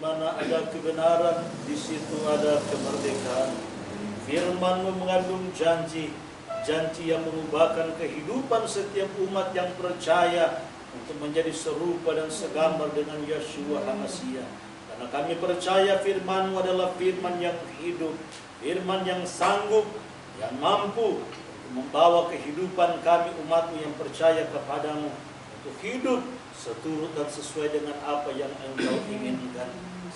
mana ada kebenaran, di situ ada kemerdekaan. Firman-Mu mengandung janji, janji yang mengubahkan kehidupan setiap umat yang percaya untuk menjadi serupa dan segambar dengan Yeshua HaMashiach. Karena kami percaya firman-Mu adalah firman yang hidup, firman yang sanggup, yang mampu untuk membawa kehidupan kami umat-Mu yang percaya kepadamu untuk hidup seturut dan sesuai dengan apa yang Engkau inginkan.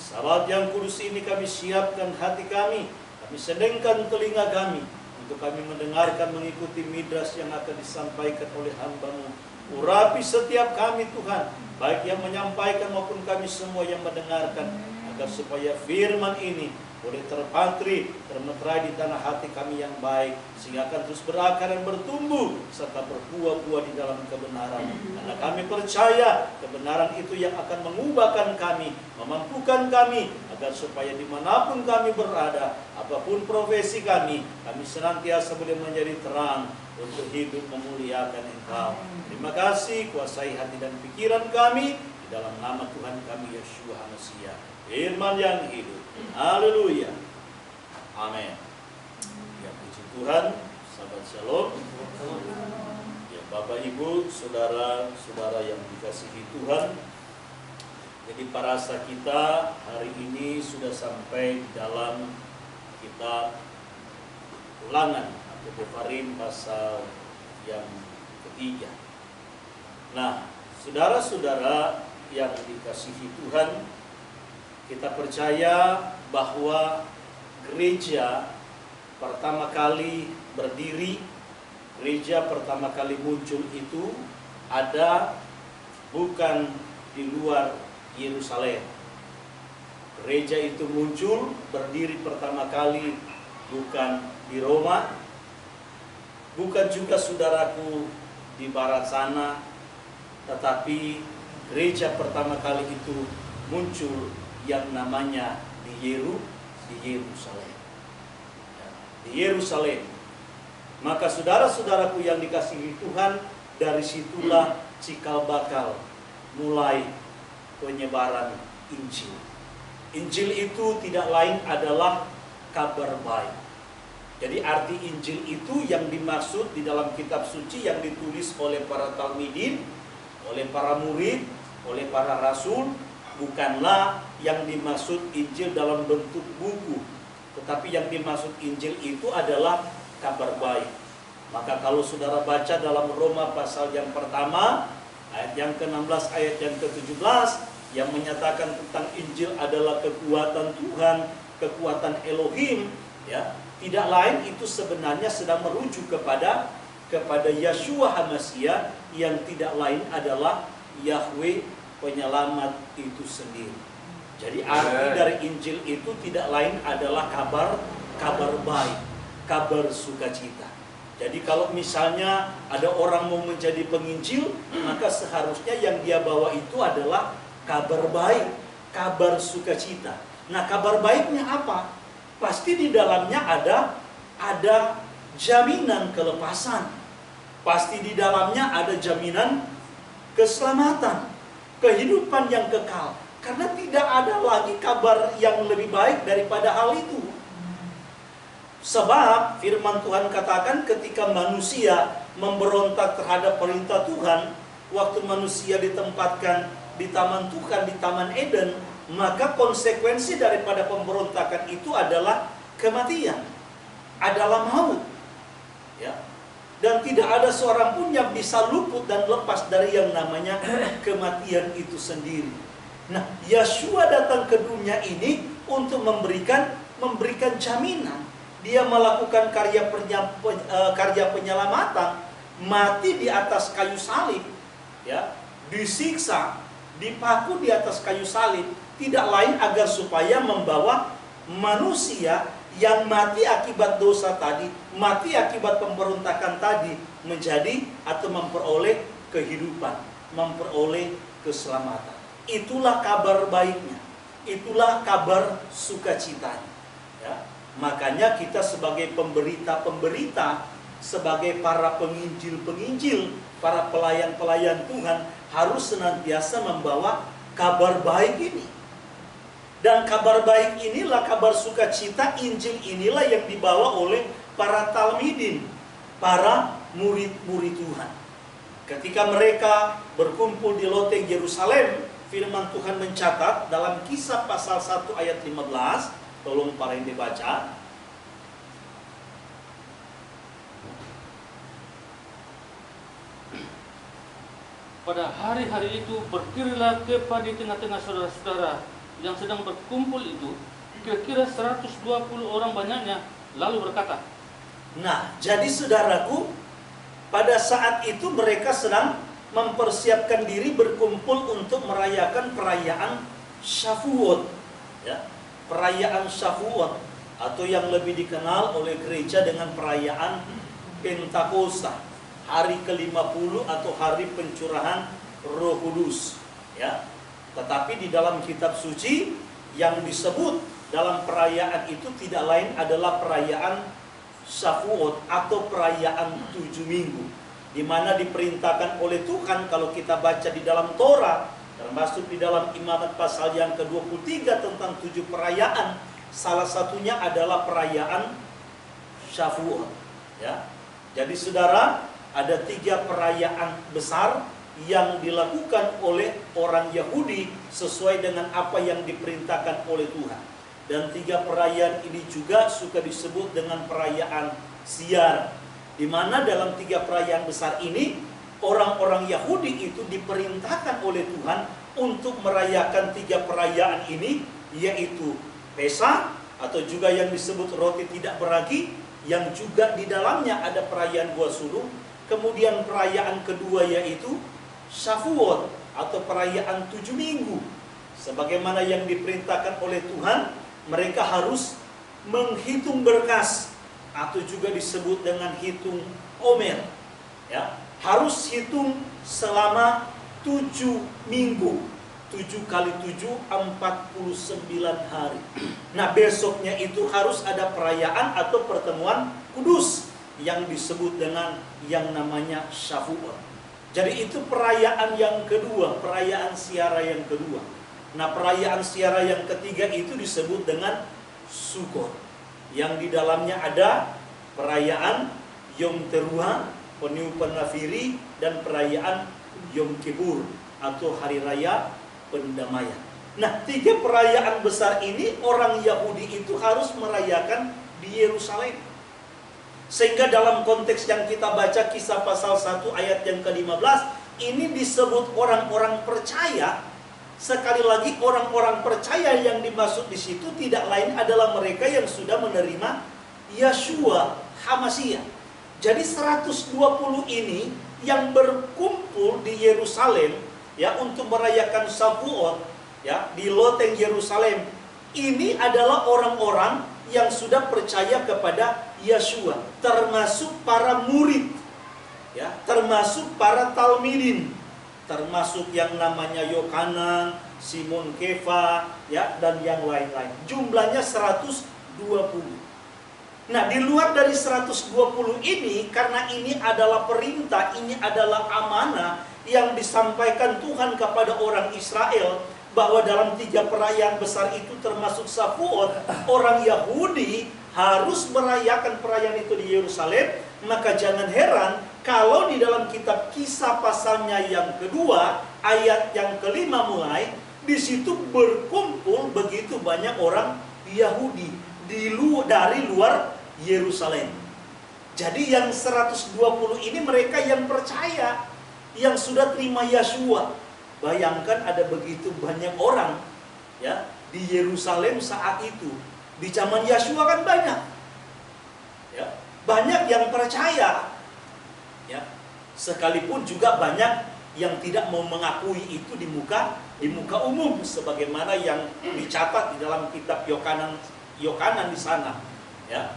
Sabat yang kudus ini kami siapkan hati kami sedengkan telinga kami untuk kami mendengarkan, mengikuti midras yang akan disampaikan oleh hamba-Mu. Urapi setiap kami Tuhan, baik yang menyampaikan maupun kami semua yang mendengarkan, agar supaya firman ini boleh terpatri, termeterai di tanah hati kami yang baik, sehingga akan terus berakar dan bertumbuh serta berbuah-buah di dalam kebenaran. Karena kami percaya kebenaran itu yang akan mengubahkan kami, memampukan kami, agar supaya dimanapun kami berada, apapun profesi kami senantiasa boleh menjadi terang untuk hidup memuliakan Engkau. Terima kasih, kuasai hati dan pikiran kami, di dalam nama Tuhan kami Yeshua HaMashiach, firman yang hidup. Haleluya. Amin. Ya, puji Tuhan, sahabat Shalom. Ya, Bapak Ibu, saudara-saudara yang dikasihi Tuhan. Jadi parasa kita hari ini sudah sampai di dalam kitab Ulangan atau Devarim pasal yang ketiga. Nah, saudara-saudara yang dikasihi Tuhan, kita percaya bahwa gereja pertama kali berdiri, gereja pertama kali muncul itu ada bukan di luar Yerusalem. Gereja itu muncul, berdiri pertama kali bukan di Roma, bukan juga saudaraku di barat sana, tetapi gereja pertama kali itu muncul yang namanya di Yerusalem. Di Yerusalem. Maka saudara-saudaraku yang dikasihi Tuhan, dari situlah cikal bakal mulai penyebaran Injil. Injil itu tidak lain adalah kabar baik. Jadi arti Injil itu yang dimaksud di dalam kitab suci yang ditulis oleh para talmidin, oleh para murid, oleh para rasul, bukanlah yang dimaksud Injil dalam bentuk buku, tetapi yang dimaksud Injil itu adalah kabar baik. Maka kalau saudara baca dalam Roma pasal yang pertama, ayat yang ke-16, ayat yang ke-17, yang menyatakan tentang Injil adalah kekuatan Tuhan, kekuatan Elohim, ya, tidak lain itu sebenarnya sedang merujuk kepada Yeshua HaMashiach, yang tidak lain adalah Yahweh penyelamat itu sendiri. Jadi arti dari Injil itu tidak lain adalah kabar baik, kabar sukacita. Jadi kalau misalnya ada orang mau menjadi penginjil, maka seharusnya yang dia bawa itu adalah kabar baik, kabar sukacita. Nah, kabar baiknya apa? Pasti di dalamnya ada jaminan kelepasan. Pasti di dalamnya ada jaminan keselamatan, kehidupan yang kekal. Karena tidak ada lagi kabar yang lebih baik daripada hal itu. Sebab firman Tuhan katakan ketika manusia memberontak terhadap perintah Tuhan, waktu manusia ditempatkan di taman Tuhan, di Taman Eden, maka konsekuensi daripada pemberontakan itu adalah kematian, adalah maut. Ya. Dan tidak ada seorang pun yang bisa luput dan lepas dari yang namanya kematian itu sendiri. Nah, Yeshua datang ke dunia ini untuk memberikan jaminan. Dia melakukan karya penyelamatan, mati di atas kayu salib, ya, disiksa, dipaku di atas kayu salib, tidak lain agar supaya membawa manusia yang mati akibat dosa tadi, mati akibat pemberontakan tadi, menjadi atau memperoleh kehidupan, memperoleh keselamatan. Itulah kabar baiknya, itulah kabar sukacitanya. Ya. Makanya kita sebagai pemberita-pemberita, sebagai para penginjil-penginjil, para pelayan-pelayan Tuhan, harus senantiasa membawa kabar baik ini. Dan kabar baik inilah, kabar sukacita, Injil inilah yang dibawa oleh para talmidin, para murid-murid Tuhan. Ketika mereka berkumpul di loteng Yerusalem, firman Tuhan mencatat dalam Kisah pasal 1 ayat 15, tolong para yang dibaca. Pada hari-hari itu berdirilah Kefa di tengah-tengah saudara-saudara yang sedang berkumpul itu, kira-kira 120 orang banyaknya, lalu berkata. Nah, jadi saudaraku, pada saat itu mereka sedang mempersiapkan diri berkumpul untuk merayakan perayaan Shavuot, ya, perayaan Shavuot, atau yang lebih dikenal oleh gereja dengan perayaan Pentakosta, hari ke-50 atau hari pencurahan Roh Kudus, ya. Tetapi di dalam kitab suci yang disebut dalam perayaan itu tidak lain adalah perayaan Shavuot atau perayaan 7 minggu, di mana diperintahkan oleh Tuhan. Kalau kita baca di dalam Torah, termasuk di dalam Imamat pasal yang ke-23 tentang 7 perayaan, salah satunya adalah perayaan Shavuot, ya. Jadi saudara, ada 3 perayaan besar yang dilakukan oleh orang Yahudi sesuai dengan apa yang diperintahkan oleh Tuhan. Dan 3 perayaan ini juga suka disebut dengan perayaan siar, di mana dalam 3 perayaan besar ini orang-orang Yahudi itu diperintahkan oleh Tuhan untuk merayakan 3 perayaan ini, yaitu Pesa atau juga yang disebut roti tidak beragi, yang juga di dalamnya ada perayaan buah sulung. Kemudian perayaan kedua yaitu Shavuot atau perayaan 7 minggu. Sebagaimana yang diperintahkan oleh Tuhan, mereka harus menghitung berkas atau juga disebut dengan hitung omer, ya. Harus hitung selama 7 minggu. 7 kali 7, 49 hari. Nah, besoknya itu harus ada perayaan atau pertemuan kudus yang disebut dengan yang namanya Shavuot. Jadi itu perayaan yang kedua, perayaan siara yang kedua. Nah, perayaan siara yang ketiga itu disebut dengan Sukkot, yang di dalamnya ada perayaan Yom Teruah, peniupan nafiri, dan perayaan Yom Kippur atau hari raya pendamaian. Nah, 3 perayaan besar ini orang Yahudi itu harus merayakan di Yerusalem. Sehingga dalam konteks yang kita baca Kisah pasal 1 ayat yang ke-15, ini disebut orang-orang percaya. Sekali lagi, orang-orang percaya yang dimaksud di situ tidak lain adalah mereka yang sudah menerima Yeshua HaMashiach. Jadi 120 ini yang berkumpul di Yerusalem, ya, untuk merayakan Shavuot, ya, di loteng Yerusalem. Ini adalah orang-orang yang sudah percaya kepada Yeshua, termasuk para murid, ya, termasuk para talmidin, termasuk yang namanya Yohanan, Simon Kefa, ya, dan yang lain-lain. Jumlahnya 120. Nah, di luar dari 120 ini, karena ini adalah perintah, ini adalah amanah yang disampaikan Tuhan kepada orang Israel, bahwa dalam 3 perayaan besar itu termasuk Shavuot, orang Yahudi harus merayakan perayaan itu di Yerusalem. Maka jangan heran kalau di dalam kitab Kisah pasalnya yang kedua, ayat yang ke-5 mulai, di situ berkumpul begitu banyak orang Yahudi dari luar Yerusalem. Jadi yang 120 ini mereka yang percaya, yang sudah terima Yeshua. Bayangkan ada begitu banyak orang, ya, di Yerusalem saat itu. Di zaman Yeshua kan banyak, ya, banyak yang percaya, ya. Sekalipun juga banyak yang tidak mau mengakui itu di muka umum, sebagaimana yang dicatat di dalam kitab Yohanan di sana, ya.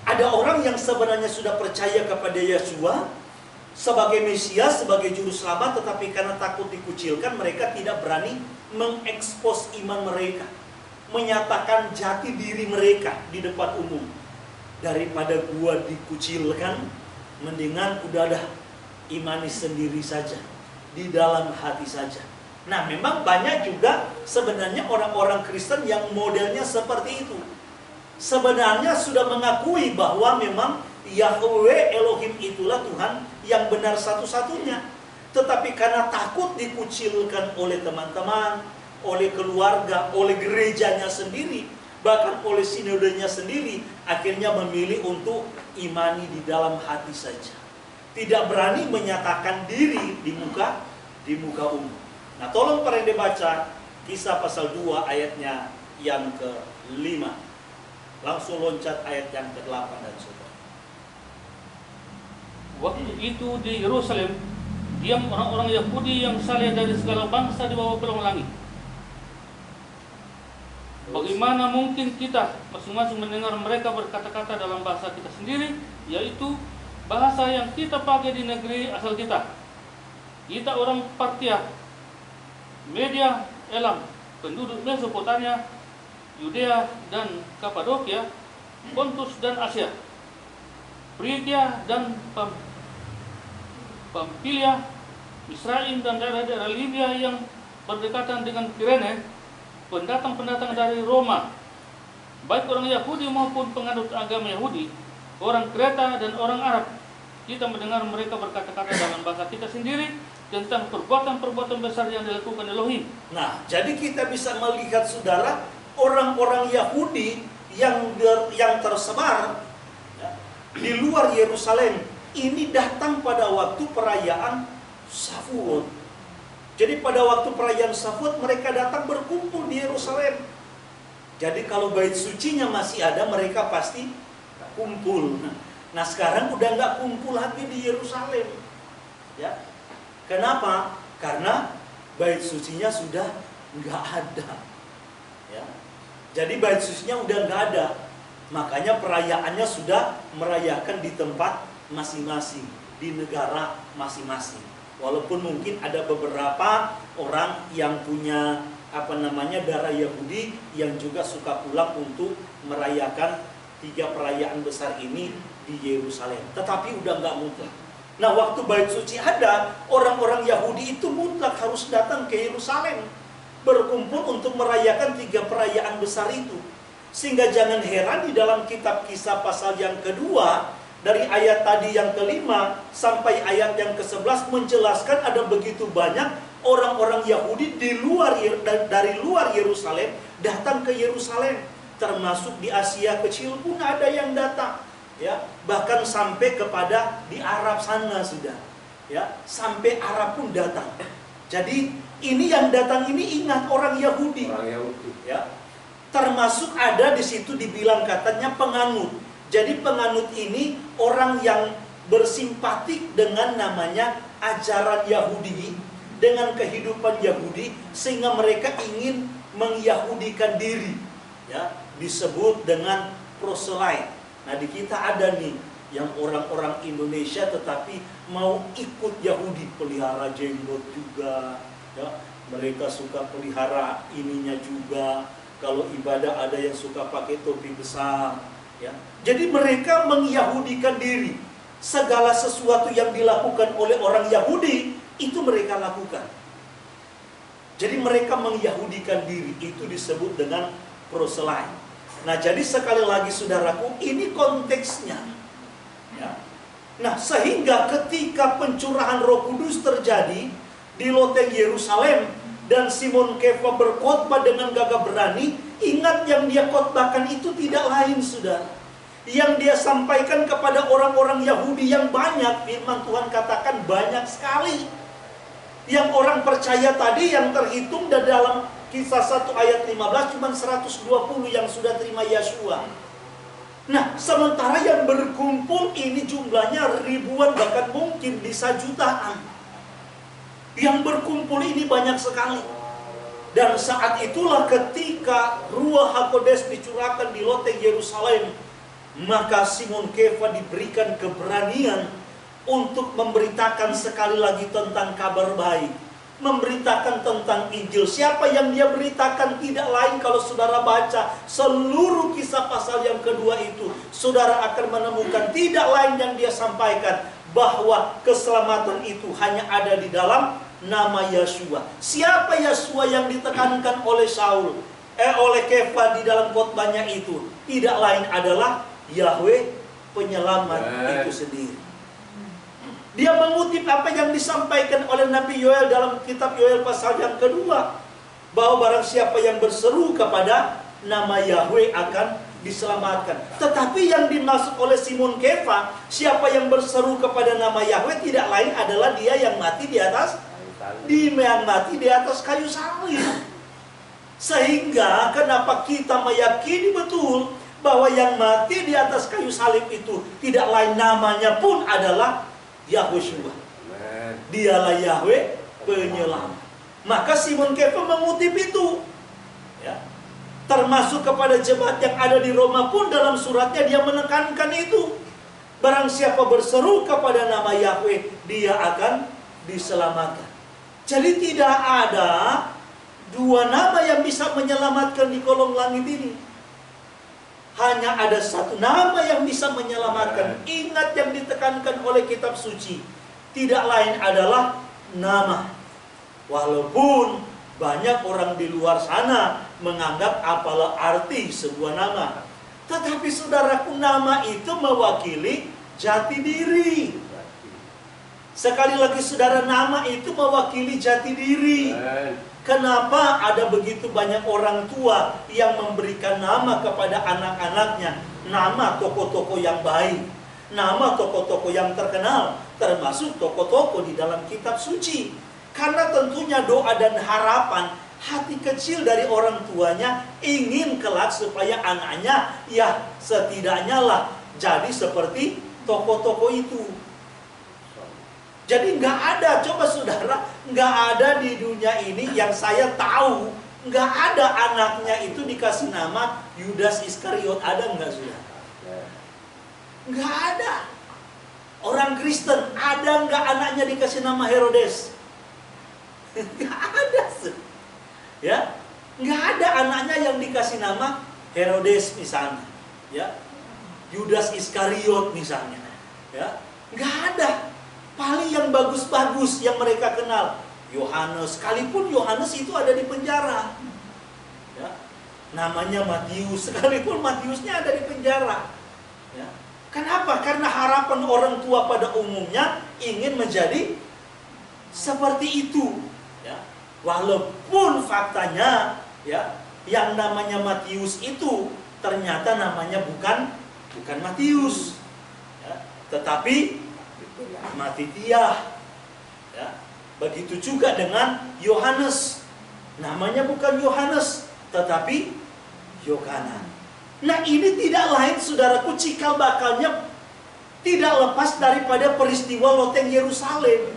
Ada orang yang sebenarnya sudah percaya kepada Yeshua sebagai Mesias, sebagai juru selamat, tetapi karena takut dikucilkan, mereka tidak berani mengekspos iman mereka, menyatakan jati diri mereka di depan umum. Daripada gua dikucilkan, mendingan udah dah imani sendiri saja, di dalam hati saja. Nah, memang banyak juga sebenarnya orang-orang Kristen yang modelnya seperti itu. Sebenarnya sudah mengakui bahwa memang Yahweh Elohim itulah Tuhan yang benar satu-satunya. Tetapi karena takut dikucilkan oleh teman-teman, oleh keluarga, oleh gerejanya sendiri, bahkan oleh sinodenya sendiri, akhirnya memilih untuk imani di dalam hati saja. Tidak berani menyatakan diri di muka umum. Nah, tolong para yang dibaca Kisah pasal 2 ayatnya yang ke-5. Langsung loncat ayat yang ke-8 dan seterusnya. Waktu itu di Yerusalem diam orang-orang Yahudi yang saleh dari segala bangsa di bawah kolong langit. Bagaimana mungkin kita masing-masing mendengar mereka berkata-kata dalam bahasa kita sendiri, yaitu bahasa yang kita pakai di negeri asal kita. Kita orang Partia, Media, Elam, penduduk Mesopotamia, Yudea dan Kapadokia, Pontus dan Asia, Frigia dan Pamfilia, Misraim dan daerah-daerah Libya yang berdekatan dengan Kirene, pendatang-pendatang dari Roma, baik orang Yahudi maupun penganut agama Yahudi, orang Kreta dan orang Arab. Kita mendengar mereka berkata-kata dalam bahasa kita sendiri tentang perbuatan-perbuatan besar yang dilakukan Elohim. Nah, jadi kita bisa melihat, saudara, orang-orang Yahudi yang tersebar ya, di luar Yerusalem ini datang pada waktu perayaan Shavuot. Jadi pada waktu perayaan Shavuot mereka datang berkumpul di Yerusalem. Jadi kalau bait sucinya masih ada, mereka pasti kumpul. Nah, sekarang udah nggak kumpul lagi di Yerusalem. Ya, kenapa? Karena bait sucinya sudah nggak ada. Ya, jadi bait sucinya udah nggak ada. Makanya perayaannya sudah merayakan di tempat masing-masing, di negara masing-masing. Walaupun mungkin ada beberapa orang yang punya darah Yahudi yang juga suka pulang untuk merayakan 3 perayaan besar ini di Yerusalem. Tetapi udah nggak mutlak. Nah, waktu bait suci ada, orang-orang Yahudi itu mutlak harus datang ke Yerusalem, berkumpul untuk merayakan 3 perayaan besar itu. Sehingga jangan heran di dalam kitab Kisah pasal yang kedua, dari ayat tadi yang ke-5 sampai ayat yang ke-11 menjelaskan ada begitu banyak orang-orang Yahudi dari luar Yerusalem datang ke Yerusalem, termasuk di Asia Kecil pun ada yang datang, ya, bahkan sampai kepada di Arab sana sudah, ya, sampai Arab pun datang. Jadi ini yang datang ini ingat orang Yahudi, ya, termasuk ada di situ dibilang katanya penganut. Jadi penganut ini orang yang bersimpatik dengan namanya ajaran Yahudi, dengan kehidupan Yahudi, sehingga mereka ingin mengyahudikan diri, ya, disebut dengan proselyte. Nah, di kita ada nih yang orang-orang Indonesia tetapi mau ikut Yahudi, pelihara jenggot juga, ya, mereka suka pelihara ininya juga. Kalau ibadah ada yang suka pakai topi besar, ya. Jadi mereka mengyahudikan diri. Segala sesuatu yang dilakukan oleh orang Yahudi itu mereka lakukan. Jadi mereka mengyahudikan diri, itu disebut dengan proselyte. Nah, jadi sekali lagi saudaraku, ini konteksnya, ya. Nah, sehingga ketika pencurahan Roh Kudus terjadi di loteng Yerusalem dan Simon Kefa berkhotbah dengan gagah berani, ingat yang dia khotbahkan itu tidak lain, saudara. Yang dia sampaikan kepada orang-orang Yahudi yang banyak, firman Tuhan katakan banyak sekali. Yang orang percaya tadi yang terhitung dari dalam Kisah 1 ayat 15 cuma 120 yang sudah terima Yeshua. Nah, sementara yang berkumpul ini jumlahnya ribuan, bahkan mungkin bisa jutaan. Yang berkumpul ini banyak sekali. Dan saat itulah ketika Ruach HaKodes dicurahkan di loteng Yerusalem, maka Simon Kefa diberikan keberanian untuk memberitakan sekali lagi tentang kabar baik, memberitakan tentang Injil. Siapa yang dia beritakan? Tidak lain, kalau saudara baca seluruh kisah pasal yang kedua itu, saudara akan menemukan tidak lain yang dia sampaikan, bahwa keselamatan itu hanya ada di dalam nama Yeshua. Siapa Yeshua yang ditekankan oleh oleh Kefa di dalam khotbahnya itu? Tidak lain adalah Yahweh penyelamat itu sendiri. Dia mengutip apa yang disampaikan oleh Nabi Yoel dalam kitab Yoel pasal yang kedua, bahwa barang siapa yang berseru kepada nama Yahweh akan diselamatkan. Tetapi yang dimaksud oleh Simon Kefa, siapa yang berseru kepada nama Yahweh tidak lain adalah dia yang mati di atas kayu salib. Sehingga kenapa kita meyakini betul bahwa yang mati di atas kayu salib itu tidak lain namanya pun adalah Yahushua. Dialah Yahweh penyelamat. Maka Simon Kefa mengutip itu, ya. Termasuk kepada jemaat yang ada di Roma pun dalam suratnya dia menekankan itu. Barang siapa berseru kepada nama Yahweh, dia akan diselamatkan. Jadi tidak ada dua nama yang bisa menyelamatkan di kolong langit ini. Hanya ada satu nama yang bisa menyelamatkan. Ingat yang ditekankan oleh kitab suci. Tidak lain adalah nama. Walaupun banyak orang di luar sana menganggap apalah arti sebuah nama. Tetapi saudaraku, nama itu mewakili jati diri. Sekali lagi saudara, nama itu mewakili jati diri. Kenapa ada begitu banyak orang tua yang memberikan nama kepada anak-anaknya? Nama tokoh-tokoh yang baik, nama tokoh-tokoh yang terkenal, termasuk tokoh-tokoh di dalam kitab suci. Karena tentunya doa dan harapan hati kecil dari orang tuanya ingin kelak supaya anaknya ya setidaknya lah jadi seperti tokoh-tokoh itu. Jadi nggak ada, coba saudara, nggak ada di dunia ini yang saya tahu, nggak ada anaknya itu dikasih nama Yudas Iskariot. Ada nggak saudara? Nggak ada. Orang Kristen ada nggak anaknya dikasih nama Herodes? Nggak ada, ya, nggak ada anaknya yang dikasih nama Herodes misalnya, ya, Yudas Iskariot misalnya, ya, nggak ada. Paling yang bagus-bagus yang mereka kenal Yohanes, sekalipun Yohanes itu ada di penjara, ya, namanya Matius, sekalipun Matiusnya ada di penjara, ya. Kenapa? Karena harapan orang tua pada umumnya ingin menjadi seperti itu. Walaupun faktanya, ya, yang namanya Matius itu ternyata namanya bukan Matius, ya, tetapi Matitiah, ya. Begitu juga dengan Yohanes, namanya bukan Yohanes tetapi Yohanan. Nah, ini tidak lain saudaraku, cikal bakalnya tidak lepas daripada peristiwa loteng Yerusalem.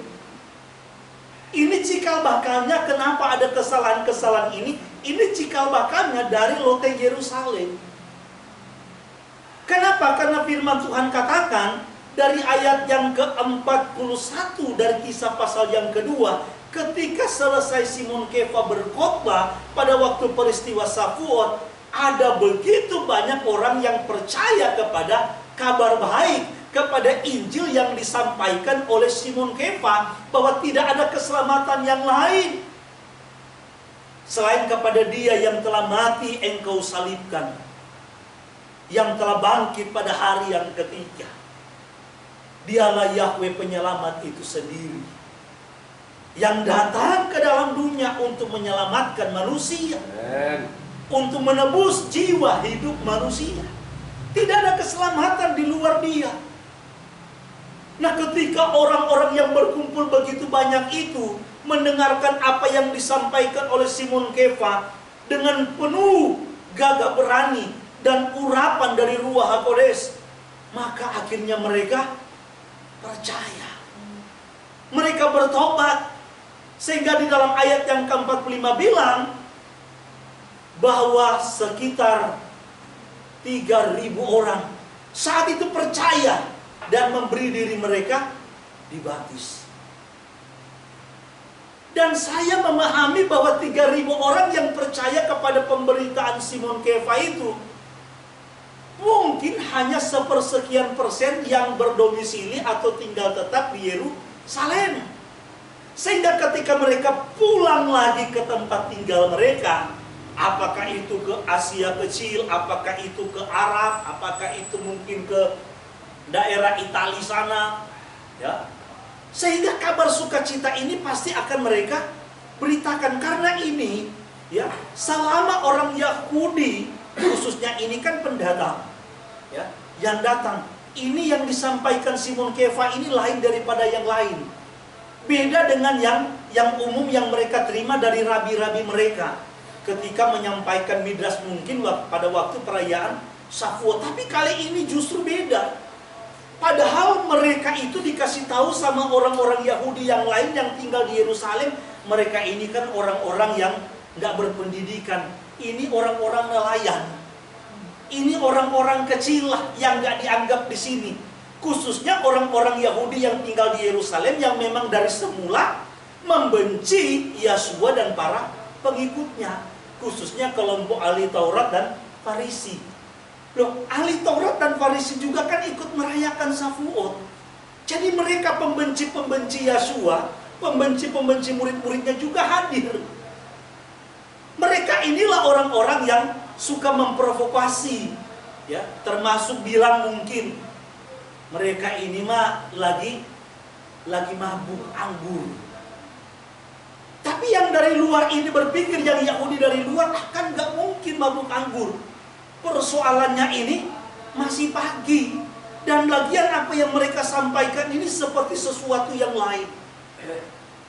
Ini cikal bakalnya, kenapa ada kesalahan-kesalahan ini? Ini cikal bakalnya dari loteng Yerusalem. Kenapa? Karena firman Tuhan katakan dari ayat yang ke-41 dari Kisah pasal yang kedua, ketika selesai Simon Kefa berkhotbah pada waktu peristiwa Safuot, ada begitu banyak orang yang percaya kepada kabar baik, kepada Injil yang disampaikan oleh Simon Kefa, bahwa tidak ada keselamatan yang lain selain kepada Dia yang telah mati engkau salibkan, yang telah bangkit pada hari yang ketiga. Dialah Yahweh penyelamat itu sendiri, yang datang ke dalam dunia untuk menyelamatkan manusia, untuk menebus jiwa hidup manusia. Tidak ada keselamatan di luar Dia. Nah, ketika orang-orang yang berkumpul begitu banyak itu mendengarkan apa yang disampaikan oleh Simon Kefa dengan penuh gagah berani dan urapan dari Ruach HaKodes, maka akhirnya mereka percaya. Mereka bertobat. Sehingga di dalam ayat yang ke-45 bilang bahwa sekitar 3.000 orang saat itu percaya dan memberi diri mereka dibaptis. Dan saya memahami bahwa 3.000 orang yang percaya kepada pemberitaan Simon Kefa itu mungkin hanya sepersekian persen yang berdomisili atau tinggal tetap di Yerusalem. Sehingga ketika mereka pulang lagi ke tempat tinggal mereka, apakah itu ke Asia Kecil, apakah itu ke Arab, apakah itu mungkin ke daerah Italia sana, ya. Sehingga kabar sukacita ini pasti akan mereka beritakan, karena ini, ya, selama orang Yahudi, khususnya ini kan pendatang, ya, yang datang, ini yang disampaikan Simon Kefa ini lain daripada yang lain. Beda dengan yang umum yang mereka terima dari rabi-rabi mereka ketika menyampaikan midras mungkin pada waktu perayaan Shavuot. Tapi kali ini justru beda. Padahal mereka itu dikasih tahu sama orang-orang Yahudi yang lain yang tinggal di Yerusalem, mereka ini kan orang-orang yang nggak berpendidikan. Ini orang-orang nelayan. Ini orang-orang kecil lah yang nggak dianggap di sini. Khususnya orang-orang Yahudi yang tinggal di Yerusalem yang memang dari semula membenci Yeshua dan para pengikutnya, khususnya kelompok ahli Taurat dan Farisi. Loh, ahli Taurat dan Farisi juga kan ikut merayakan Shavuot. Jadi mereka pembenci-pembenci Yeshua, pembenci-pembenci murid-muridnya juga hadir. Mereka inilah orang-orang yang suka memprovokasi, ya, termasuk bilang mungkin mereka ini mah lagi mabuk anggur. Tapi yang dari luar ini berpikir, yang Yahudi dari luar, kan nggak mungkin mabuk anggur. Persoalannya ini masih pagi, dan lagian apa yang mereka sampaikan ini seperti sesuatu yang lain.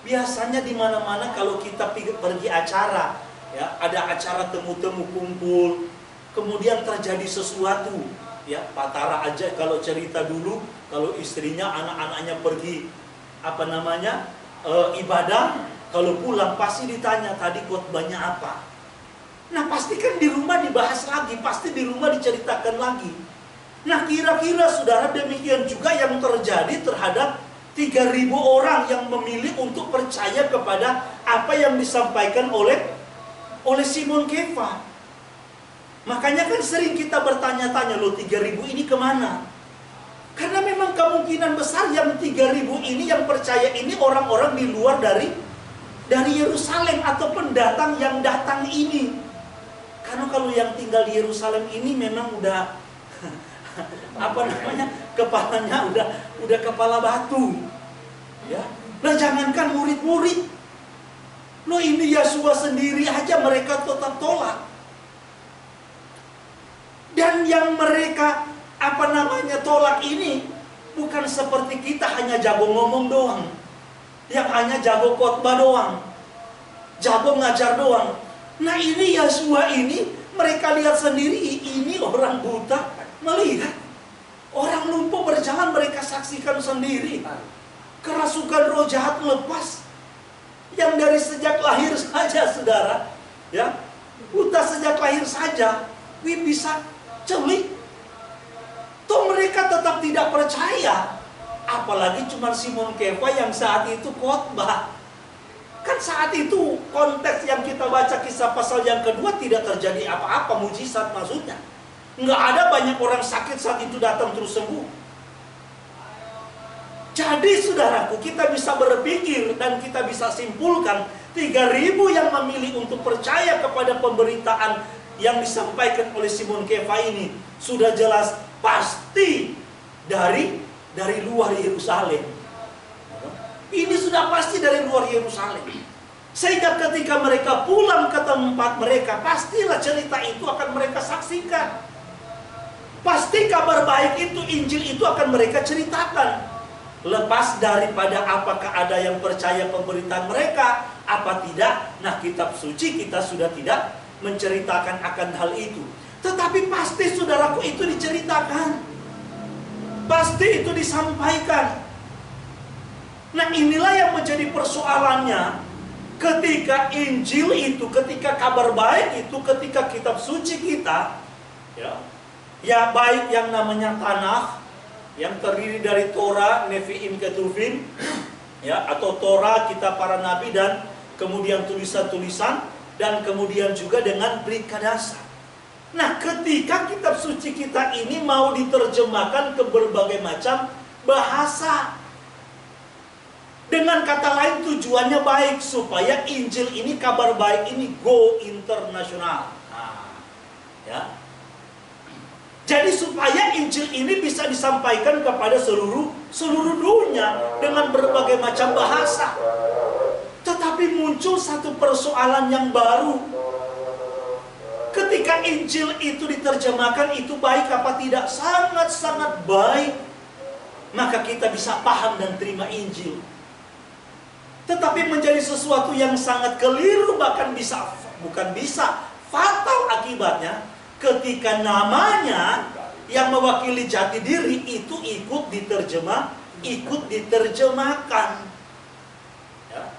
Biasanya di mana-mana kalau kita pergi acara, ya, ada acara temu-temu kumpul, kemudian terjadi sesuatu. Ya, Pak Tara aja kalau cerita dulu, kalau istrinya, anak-anaknya pergi ibadah, kalau pulang pasti ditanya tadi khotbahnya apa. Nah, pasti kan di rumah dibahas lagi, pasti di rumah diceritakan lagi. Nah, kira-kira saudara demikian juga yang terjadi terhadap 3.000 orang yang memilih untuk percaya kepada apa yang disampaikan oleh Simon Kefa. Makanya kan sering kita bertanya-tanya, loh 3.000 ini kemana? Karena memang kemungkinan besar yang 3.000 ini yang percaya ini orang-orang di luar dari Yerusalem atau pendatang yang datang ini. Karena kalau yang tinggal di Yerusalem ini memang udah kepalanya udah kepala batu. Ya. Nah, jangankan murid-murid. Loh, ini Yeshua sendiri aja mereka tetap tolak. Dan yang mereka tolak ini bukan seperti kita hanya jago ngomong doang, yang hanya jago khotbah doang, jago ngajar doang. Nah, ini Yeshua ini mereka lihat sendiri, ini orang buta melihat, orang lumpuh berjalan mereka saksikan sendiri, kerasukan roh jahat lepas, yang dari sejak lahir saja saudara, ya, buta sejak lahir saja, bisa celik. Toh mereka tetap tidak percaya. Apalagi cuma Simon Kefa yang saat itu khotbah. Kan saat itu konteks yang kita baca kisah pasal yang kedua tidak terjadi apa-apa mujizat maksudnya. Nggak ada banyak orang sakit saat itu datang terus sembuh. Jadi saudaraku, kita bisa berpikir dan kita bisa simpulkan 3.000 yang memilih untuk percaya kepada pemberitaan yang disampaikan oleh Simon Kefa ini sudah jelas pasti dari luar Yerusalem. Ini sudah pasti dari luar Yerusalem. Sehingga ketika mereka pulang ke tempat mereka, pastilah cerita itu akan mereka saksikan. Pasti kabar baik itu, Injil itu akan mereka ceritakan. Lepas daripada apakah ada yang percaya pemberitaan mereka, apa tidak, nah kitab suci kita sudah tidak menceritakan akan hal itu. Tetapi pasti saudaraku itu diceritakan, pasti itu disampaikan. Nah, inilah yang menjadi persoalannya. Ketika Injil itu, ketika kabar baik itu, ketika kitab suci kita, ya baik yang namanya Tanakh, yang terdiri dari Torah, Nevi'im, Ketuvim, ya, atau Torah kita para nabi dan kemudian tulisan-tulisan, dan kemudian juga dengan Brit Kadasa. Nah, ketika kitab suci kita ini mau diterjemahkan ke berbagai macam bahasa, Dengan kata lain tujuannya baik, supaya Injil ini, kabar baik ini go internasional. Nah, ya. Jadi supaya Injil ini bisa disampaikan kepada seluruh dunia dengan berbagai macam bahasa. Tetapi muncul satu persoalan yang baru. Ketika Injil itu diterjemahkan, itu baik apa tidak? Sangat-sangat baik. Maka kita bisa paham dan terima Injil. Tetapi menjadi sesuatu yang sangat keliru, bahkan fatal akibatnya, ketika namanya yang mewakili jati diri itu ikut diterjemahkan. Ya.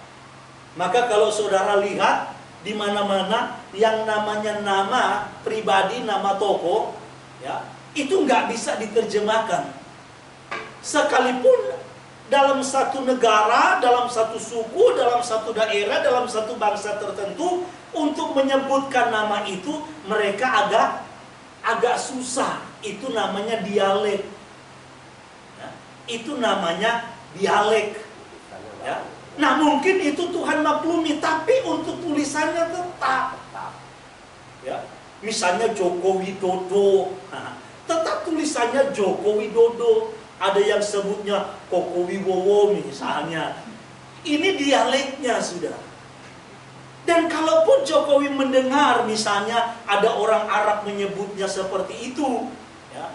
Maka kalau saudara lihat di mana-mana yang namanya nama pribadi, nama toko, ya, itu nggak bisa diterjemahkan. Sekalipun dalam satu negara, dalam satu suku, dalam satu daerah, dalam satu bangsa tertentu, untuk menyebutkan nama itu mereka agak susah. Itu namanya dialek. Ya, itu namanya dialek. Ya. Nah, mungkin itu Tuhan maklumi, tapi untuk tulisannya tetap. Ya. Misalnya Joko Widodo, tetap tulisannya Joko Widodo. Ada yang sebutnya Koko Wibowo misalnya. Ini dialeknya sudah. Dan kalaupun Jokowi mendengar misalnya ada orang Arab menyebutnya seperti itu, ya.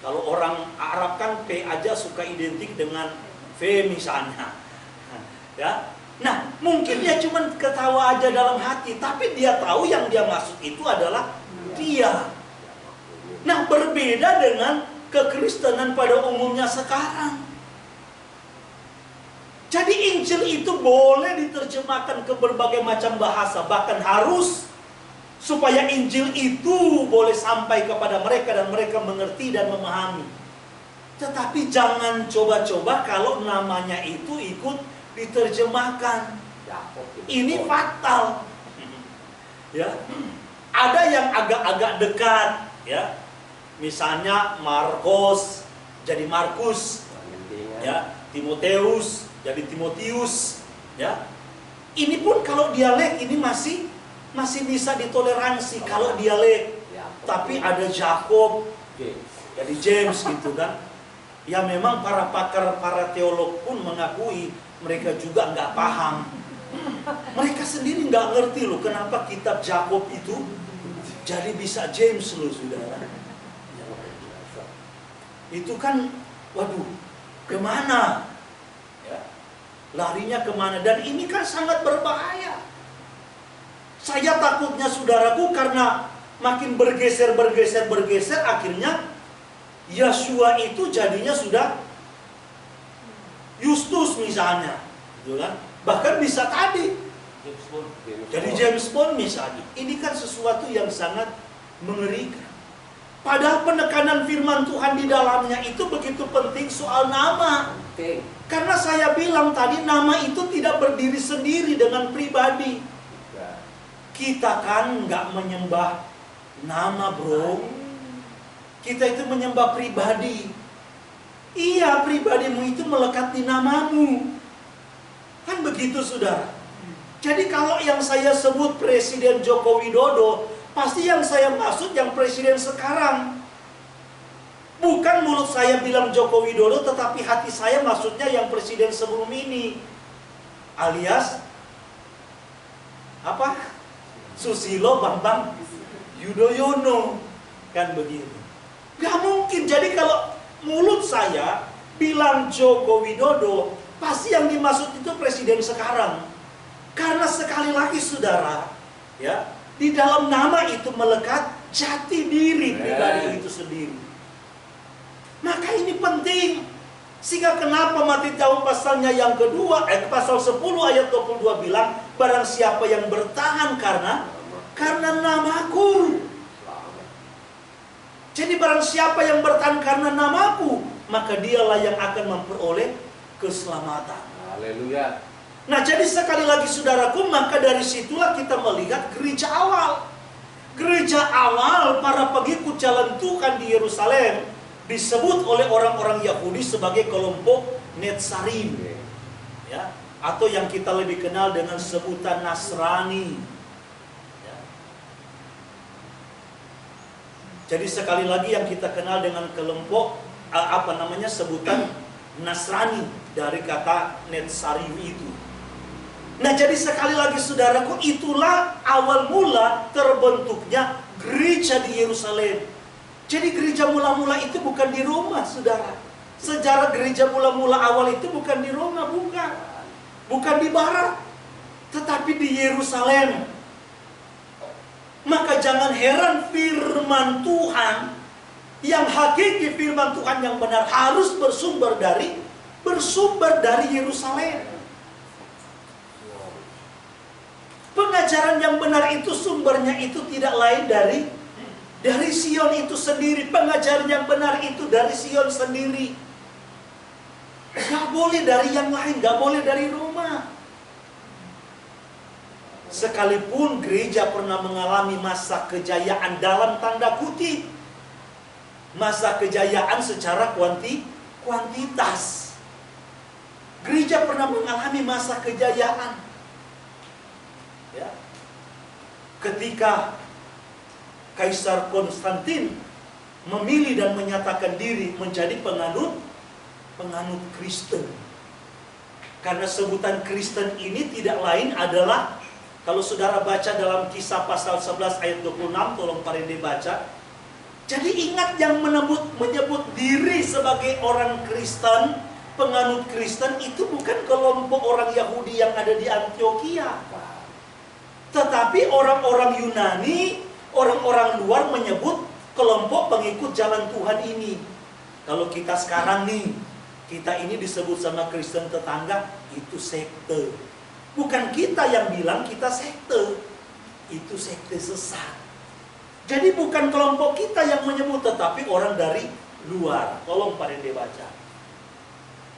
Kalau orang Arab kan P aja suka identik dengan V misalnya. Ya. Nah, mungkin dia cuma ketawa aja dalam hati, tapi dia tahu yang dia maksud itu adalah dia. Nah, berbeda dengan kekristenan pada umumnya sekarang. Jadi Injil itu boleh diterjemahkan ke berbagai macam bahasa, bahkan harus, supaya Injil itu boleh sampai kepada mereka dan mereka mengerti dan memahami. Tetapi jangan coba-coba kalau namanya itu ikut diterjemahkan. Ini fatal. Ya. Ada yang agak-agak dekat, ya. Misalnya Markus jadi Markus, ya, Timoteus jadi Timotius, ya. Ini pun kalau dialek ini masih bisa ditoleransi kalau dialek. Tapi ada Jakob jadi James gitu kan. Ya memang para pakar, para teolog pun mengakui mereka juga nggak paham. Mereka sendiri nggak ngerti loh kenapa kitab Jakob itu jadi bisa James loh, saudara. Itu kan, waduh, kemana? Ya, larinya kemana? Dan ini kan sangat berbahaya. Saya takutnya saudaraku karena makin bergeser, akhirnya Yeshua itu jadinya sudah Justus misalnya, gitu kan? Bahkan bisa tadi jadi James Bond misalnya. Ini kan sesuatu yang sangat mengerikan. Padahal penekanan firman Tuhan di dalamnya itu begitu penting soal nama. Karena saya bilang tadi, nama itu tidak berdiri sendiri dengan pribadi. Kita kan nggak menyembah nama, bro. Kita itu menyembah pribadi. Iya, pribadimu itu melekat di namamu. Kan begitu, saudara. Jadi kalau yang saya sebut Presiden Joko Widodo, pasti yang saya maksud yang presiden sekarang. Bukan mulut saya bilang Joko Widodo, tetapi hati saya maksudnya yang presiden sebelum ini. Alias apa? Susilo Bambang Yudhoyono. Kan begitu. Gak mungkin. Jadi kalau mulut saya bilang Joko Widodo, pasti yang dimaksud itu presiden sekarang. Karena sekali lagi saudara, ya, di dalam nama itu melekat jati diri pribadi itu sendiri. Maka ini penting. Sehingga kenapa Matius pasalnya yang kedua, pasal 10 ayat 22 bilang, barang siapa yang bertahan karena namaku. Jadi barang siapa yang bertahan karena namaku, maka dialah yang akan memperoleh keselamatan. Haleluya. Nah, jadi sekali lagi saudaraku, maka dari situlah kita melihat gereja awal. Gereja awal, para pengikut jalan Tuhan di Yerusalem disebut oleh orang-orang Yahudi sebagai kelompok Netsarim. ya, atau yang kita lebih kenal dengan sebutan Nasrani. Ya. Jadi sekali lagi yang kita kenal dengan kelompok sebutan Nasrani dari kata Netsari itu. Nah, jadi sekali lagi saudaraku, itulah awal mula terbentuknya gereja di Yerusalem. Jadi gereja mula-mula itu bukan di Roma, saudara. Sejarah gereja mula-mula awal itu bukan di Roma, bukan di Barat, tetapi di Yerusalem. Maka jangan heran firman Tuhan yang hakiki, firman Tuhan yang benar harus bersumber dari Yerusalem. Pengajaran yang benar itu sumbernya itu tidak lain dari Sion itu sendiri. Pengajaran yang benar itu dari Sion sendiri. Gak boleh dari yang lain, gak boleh dari Roma. Sekalipun gereja pernah mengalami masa kejayaan dalam tanda kutip, masa kejayaan secara kuantitas. Gereja pernah mengalami masa kejayaan. Ya. Ketika Kaisar Konstantin memilih dan menyatakan diri menjadi penganut Kristen. Karena sebutan Kristen ini tidak lain adalah, kalau saudara baca dalam Kisah pasal 11 ayat 26, tolong Parende baca. Jadi ingat, yang menyebut diri sebagai orang Kristen, penganut Kristen, itu bukan kelompok orang Yahudi yang ada di Antioquia, tetapi orang-orang Yunani, orang-orang luar menyebut kelompok pengikut jalan Tuhan ini. Kalau kita sekarang nih, kita ini disebut sama Kristen tetangga, itu sekte. Bukan kita yang bilang kita sekte, itu sekte sesat. Jadi bukan kelompok kita yang menyebut, tetapi orang dari luar. Tolong Pak Rende baca.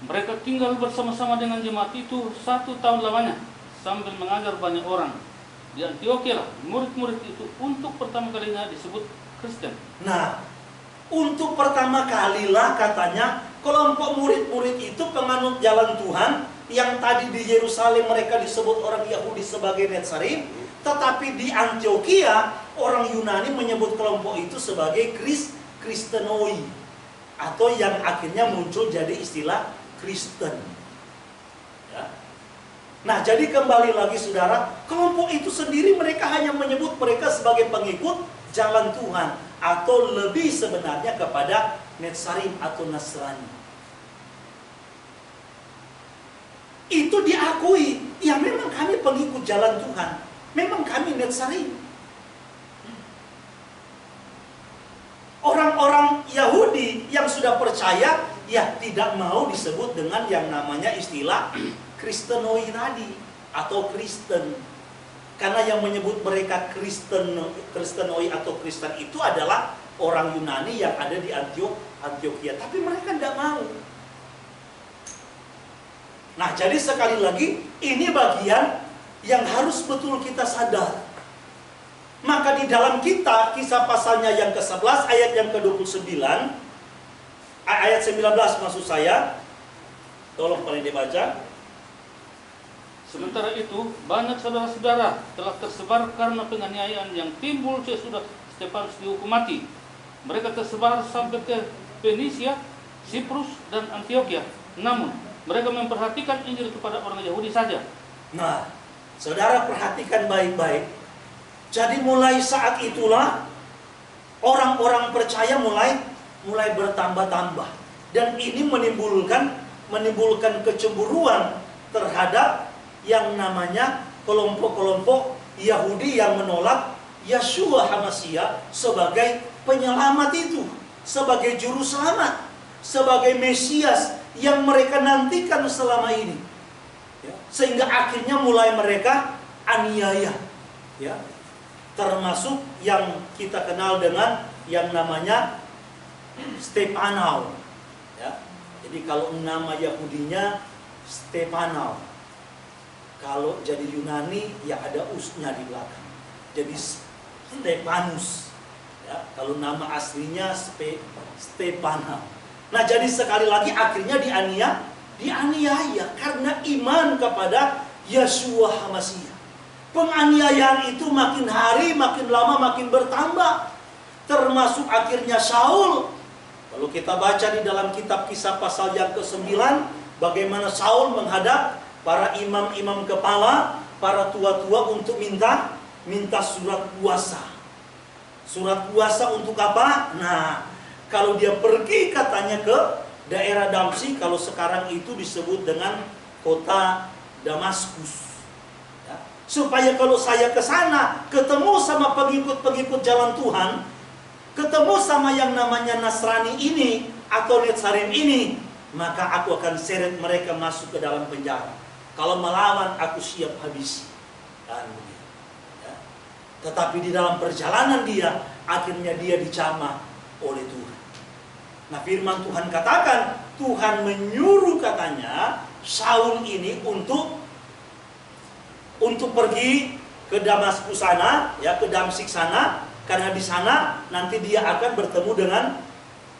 Mereka tinggal bersama-sama dengan jemaat itu 1 tahun lamanya, sambil mengajar banyak orang. Di Antioquia lah, murid-murid itu untuk pertama kalinya disebut Kristen. Nah, untuk pertama kalilah katanya kelompok murid-murid itu penganut jalan Tuhan, yang tadi di Yerusalem mereka disebut orang Yahudi sebagai Netsarim, tetapi di Antioquia orang Yunani menyebut kelompok itu sebagai Kristenoi, atau yang akhirnya muncul jadi istilah Kristen. Nah, jadi kembali lagi saudara, kelompok itu sendiri mereka hanya menyebut mereka sebagai pengikut jalan Tuhan, atau lebih sebenarnya kepada Netsarim atau Nasrani. Itu diakui, ya memang kami pengikut jalan Tuhan, memang kami Netsarim. Orang-orang Yahudi yang sudah percaya, ya tidak mau disebut dengan yang namanya istilah Kristenoi tadi, atau Kristen. Karena yang menyebut mereka Kristenoi atau Kristen itu adalah orang Yunani yang ada di Antioquia. Tapi mereka tidak mau. Nah, jadi sekali lagi, ini bagian yang harus betul kita sadar. Maka di dalam kita, kisah pasalnya yang ke-11, ayat yang ke-29, ayat 19 maksud saya, tolong paling dibaca. Sementara itu, banyak saudara-saudara telah tersebar karena penganiayaan yang timbul sesudah Stefanus dihukum mati. Mereka tersebar sampai ke Fenisia, Siprus, dan Antioquia. Namun, mereka memperhatikan Injil kepada orang Yahudi saja. Nah, saudara perhatikan baik-baik. Jadi mulai saat itulah orang-orang percaya mulai bertambah-tambah. Dan ini menimbulkan kecemburuan terhadap yang namanya kelompok-kelompok Yahudi yang menolak Yeshua HaMashiach sebagai penyelamat itu, sebagai juru selamat, sebagai Mesias yang mereka nantikan selama ini. Sehingga akhirnya mulai mereka aniaya, ya, termasuk yang kita kenal dengan yang namanya Stepanau, ya. Jadi kalau nama Yahudinya Stepanau, kalau jadi Yunani ya ada usnya di belakang, jadi Stefanus, ya. Kalau nama aslinya Stepanau. Nah, jadi sekali lagi akhirnya dianiaya karena iman kepada Yeshua HaMashiach. Penganiayaan itu makin hari, makin lama, makin bertambah. Termasuk akhirnya Saul. Kalau kita baca di dalam kitab Kisah pasal yang ke-9, bagaimana Saul menghadap para imam-imam kepala, para tua-tua untuk minta surat kuasa. Surat kuasa untuk apa? Nah, kalau dia pergi katanya ke daerah Damsyik, kalau sekarang itu disebut dengan kota Damaskus. Ya. Supaya kalau saya ke sana, ketemu sama pengikut-pengikut jalan Tuhan, ketemu sama yang namanya Nasrani ini atau Netsarim ini, maka aku akan seret mereka masuk ke dalam penjara. Kalau melawan, aku siap habisi. Dan ya. Tetapi di dalam perjalanan dia, akhirnya dia dicamah oleh Tuhan. Nah, firman Tuhan katakan, Tuhan menyuruh katanya Saul ini untuk pergi ke Damaskus sana, ya, ke Damsyik sana, karena di sana nanti dia akan bertemu dengan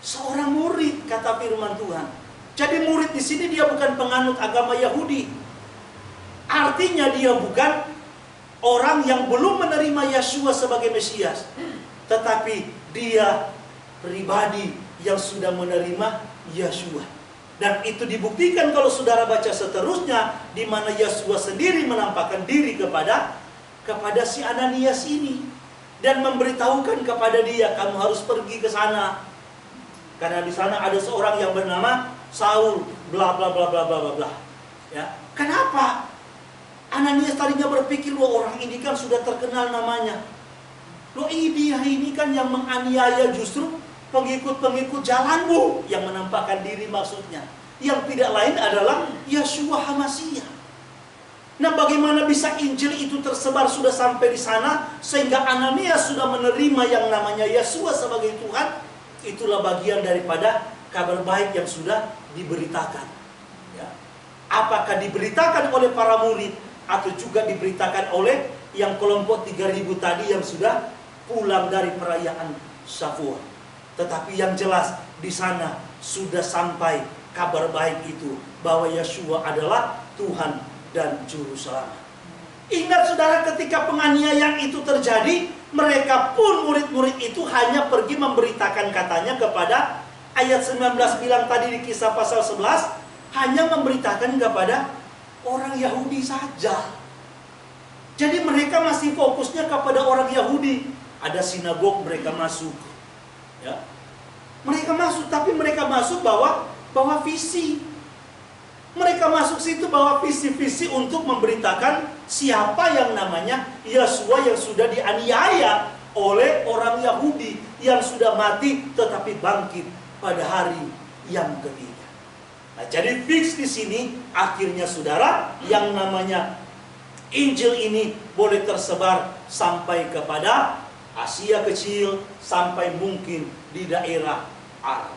seorang murid, kata firman Tuhan. Jadi murid di sini dia bukan penganut agama Yahudi. Artinya dia bukan orang yang belum menerima Yeshua sebagai Mesias, tetapi dia pribadi yang sudah menerima Yeshua. Dan itu dibuktikan kalau saudara baca seterusnya, di mana Yeshua sendiri menampakkan diri kepada si Ananias ini dan memberitahukan kepada dia, kamu harus pergi ke sana karena di sana ada seorang yang bernama Saul, bla bla bla bla bla bla bla. Ya, kenapa? Ananias tadinya berpikir, loh, orang ini kan sudah terkenal namanya. Loh, dia ini kan yang menganiaya justru pengikut-pengikut jalanmu, yang menampakkan diri maksudnya. Yang tidak lain adalah Yeshua HaMashiach. Nah, bagaimana bisa Injil itu tersebar sudah sampai di sana, sehingga Ananias sudah menerima yang namanya Yeshua sebagai Tuhan? Itulah bagian daripada kabar baik yang sudah diberitakan. Ya. Apakah diberitakan oleh para murid, atau juga diberitakan oleh yang kelompok 3.000 tadi yang sudah pulang dari perayaan Syafua? Tetapi yang jelas di sana sudah sampai kabar baik itu, bahwa Yeshua adalah Tuhan dan Juru Selamat. Ingat saudara, ketika penganiayaan itu terjadi, mereka pun murid-murid itu hanya pergi memberitakan katanya kepada, ayat 19 bilang tadi di Kisah pasal 11, hanya memberitakan kepada orang Yahudi saja. Jadi mereka masih fokusnya kepada orang Yahudi. Ada sinagog mereka masuk. Ya. Mereka masuk, tapi mereka masuk bawa visi. Mereka masuk situ bawa visi-visi untuk memberitakan siapa yang namanya Yeshua yang sudah dianiaya oleh orang Yahudi, yang sudah mati tetapi bangkit pada hari yang ketiga. Nah, jadi fix di sini akhirnya saudara, yang namanya Injil ini boleh tersebar sampai kepada Asia Kecil, sampai mungkin di daerah Arab.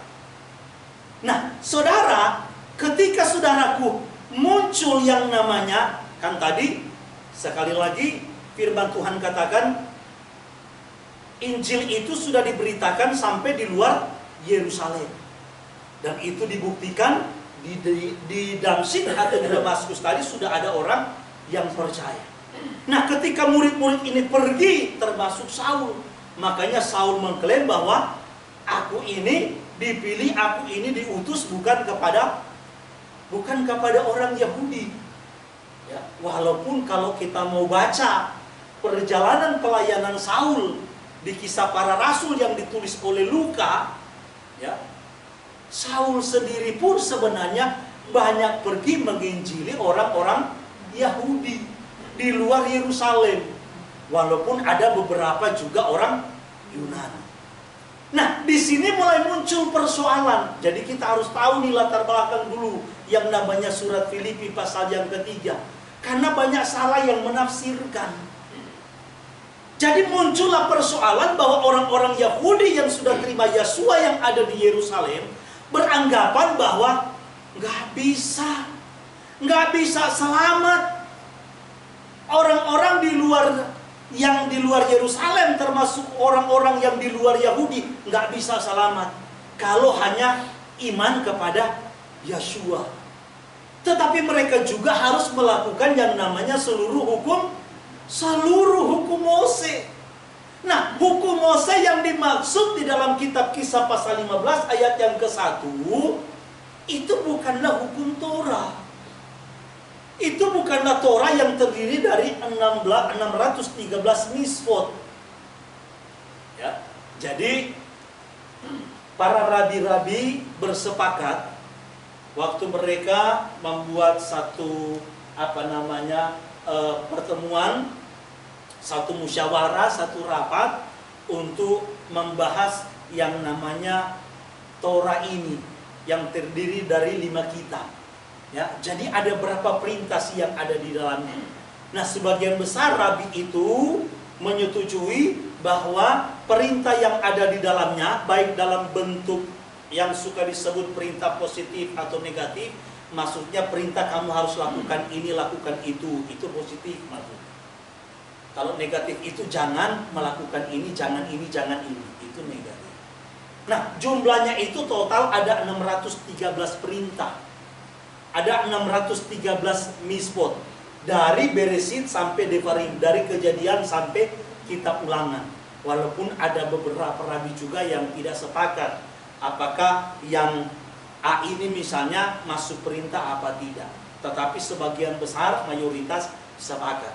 Nah, saudara, ketika saudaraku muncul yang namanya, kan tadi sekali lagi firman Tuhan katakan Injil itu sudah diberitakan sampai di luar Yerusalem. Dan itu dibuktikan di Damsyik atau di Damaskus tadi sudah ada orang yang percaya. Nah, ketika murid-murid ini pergi, termasuk Saul, makanya Saul mengklaim bahwa aku ini dipilih, aku ini diutus bukan kepada orang Yahudi. Ya, walaupun kalau kita mau baca perjalanan pelayanan Saul di Kisah Para Rasul yang ditulis oleh Luka, ya, Saul sendiri pun sebenarnya banyak pergi menginjili orang-orang Yahudi di luar Yerusalem, walaupun ada beberapa juga orang Yunani. Nah, di sini mulai muncul persoalan. Jadi kita harus tahu nih latar belakang dulu yang namanya surat Filipi pasal yang ketiga, karena banyak salah yang menafsirkan. Jadi muncullah persoalan bahwa orang-orang Yahudi yang sudah terima Yeshua yang ada di Yerusalem beranggapan bahwa nggak bisa selamat. Orang-orang di luar Yerusalem, termasuk orang-orang yang di luar Yahudi, nggak bisa selamat kalau hanya iman kepada Yeshua. Tetapi mereka juga harus melakukan yang namanya seluruh hukum Mose. Nah, hukum Mose yang dimaksud di dalam kitab Kisah pasal 15 ayat yang ke-1 itu bukanlah hukum Torah. Itu bukanlah Torah yang terdiri dari 613 misvot. Ya. Jadi para rabi-rabi bersepakat waktu mereka membuat satu pertemuan, satu musyawarah, satu rapat untuk membahas yang namanya Torah ini yang terdiri dari 5 kitab. Ya, jadi ada berapa perintah sih yang ada di dalamnya. Nah, sebagian besar rabi itu menyetujui bahwa perintah yang ada di dalamnya, baik dalam bentuk yang suka disebut perintah positif atau negatif, maksudnya perintah kamu harus lakukan ini, lakukan itu positif maksudnya. Kalau negatif itu jangan melakukan ini, jangan ini, itu negatif. Nah, jumlahnya itu total ada 613 perintah. Ada 613 misvot. Dari Beresit sampai Devarim, dari Kejadian sampai Kitab Ulangan. Walaupun ada beberapa rabi juga yang tidak sepakat apakah yang A ini misalnya masuk perintah apa tidak. Tetapi sebagian besar, mayoritas sepakat.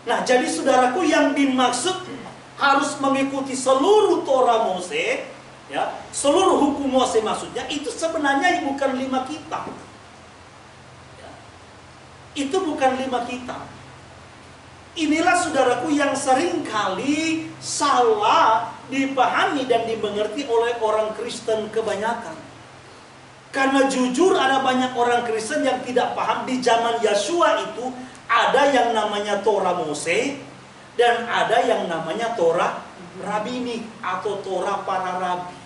Nah, jadi saudaraku, yang dimaksud harus mengikuti seluruh Torah Mose, ya, seluruh hukum Mose maksudnya, itu sebenarnya bukan 5 kitab. Ya. Itu bukan 5 kitab. Inilah saudaraku yang seringkali salah dipahami dan dimengerti oleh orang Kristen kebanyakan. Karena jujur ada banyak orang Kristen yang tidak paham di zaman Yeshua itu ada yang namanya Torah Mose dan ada yang namanya Torah Rabinik atau Torah para rabi.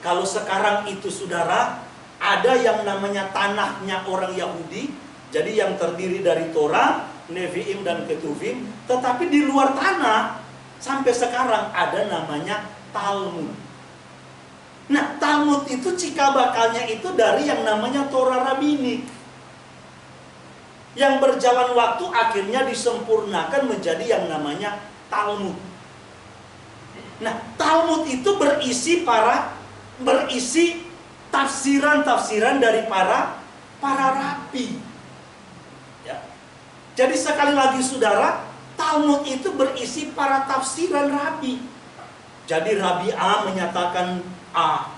Kalau sekarang itu saudara, ada yang namanya tanahnya orang Yahudi, jadi yang terdiri dari Torah, Nevi'im dan Ketuvim, tetapi di luar tanah sampai sekarang ada namanya Talmud. Nah, Talmud itu cikal bakalnya itu dari yang namanya Torah Rabinik, yang berjalan waktu akhirnya disempurnakan menjadi yang namanya Talmud. Nah, Talmud itu berisi tafsiran-tafsiran dari para rabi. Ya. Jadi sekali lagi saudara, Talmud itu berisi para tafsiran rabi. Jadi Rabi A menyatakan A,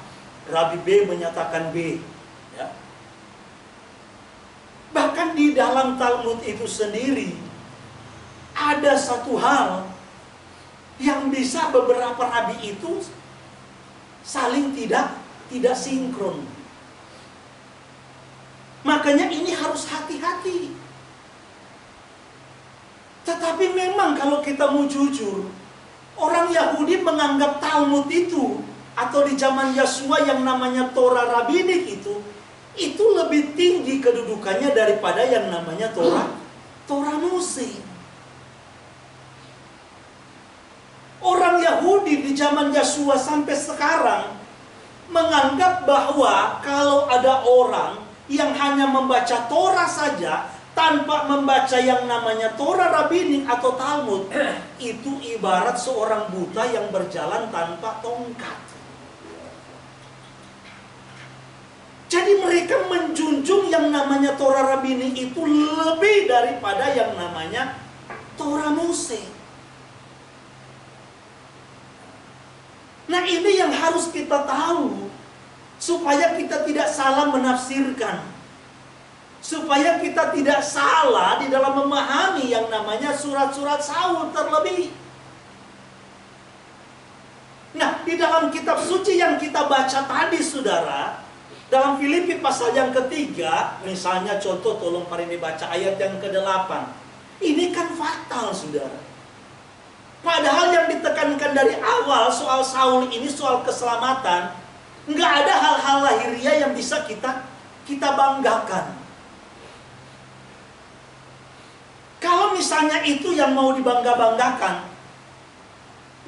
Rabi B menyatakan B. Ya. Bahkan di dalam Talmud itu sendiri ada satu hal yang bisa beberapa rabi itu saling tidak sinkron. Makanya ini harus hati-hati. Tetapi memang kalau kita mau jujur, orang Yahudi menganggap Talmud itu atau di zaman Yeshua yang namanya Torah Rabinik itu lebih tinggi kedudukannya daripada yang namanya Torah Mose. Orang Yahudi di zaman Yeshua sampai sekarang menganggap bahwa kalau ada orang yang hanya membaca Torah saja tanpa membaca yang namanya Torah Rabinik atau Talmud, itu ibarat seorang buta yang berjalan tanpa tongkat. Jadi mereka menjunjung yang namanya Torah Rabinik itu lebih daripada yang namanya Torah Mose. Nah, ini yang harus kita tahu supaya kita tidak salah menafsirkan, supaya kita tidak salah di dalam memahami yang namanya surat-surat Saul terlebih. Nah, di dalam kitab suci yang kita baca tadi saudara, dalam Filipi pasal yang ketiga, misalnya contoh, tolong Pak Rini baca ayat yang ke-8. Ini kan fatal saudara. Padahal yang ditekankan dari awal soal Saul ini, soal keselamatan, nggak ada hal-hal lahiriah yang bisa kita banggakan. Kalau misalnya itu yang mau dibangga-banggakan,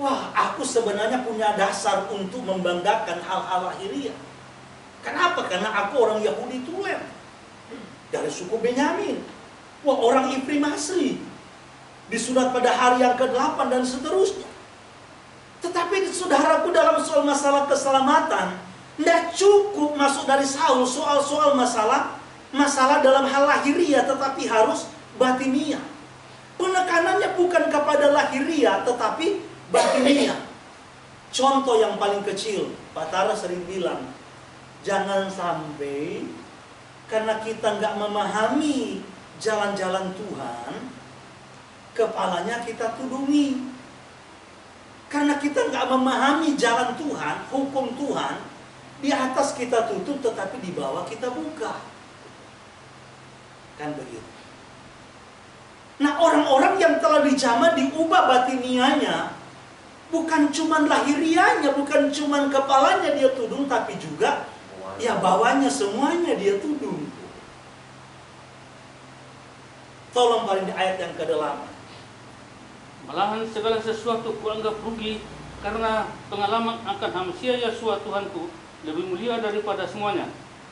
wah, aku sebenarnya punya dasar untuk membanggakan hal-hal lahiriah. Kenapa? Karena aku orang Yahudi tulen, dari suku Benyamin. Wah, orang Ifrim asli, disunat pada hari yang ke-8 dan seterusnya. Tetapi saudaraku, dalam soal masalah keselamatan, tidak cukup masuk dari Saul soal-soal masalah dalam hal lahiriah, tetapi harus batiniah. Penekanannya bukan kepada lahiriah, tetapi batiniah. Contoh yang paling kecil, Pak Tara sering bilang, jangan sampai karena kita nggak memahami jalan-jalan Tuhan, kepalanya kita tudungi. Karena kita nggak memahami jalan Tuhan, hukum Tuhan, di atas kita tutup, tetapi di bawah kita buka. Kan begitu. Nah, orang-orang yang telah dijamah diubah batinianya, bukan cuman lahiriahnya, bukan cuman kepalanya dia tudung, tapi juga ya bawahnya semuanya dia tudung. Tolong balik di ayat yang ke-8. Malahan segala sesuatu kuanggap rugi karena pengalaman akan Hamsia Yesua Tuhanku lebih mulia daripada semuanya.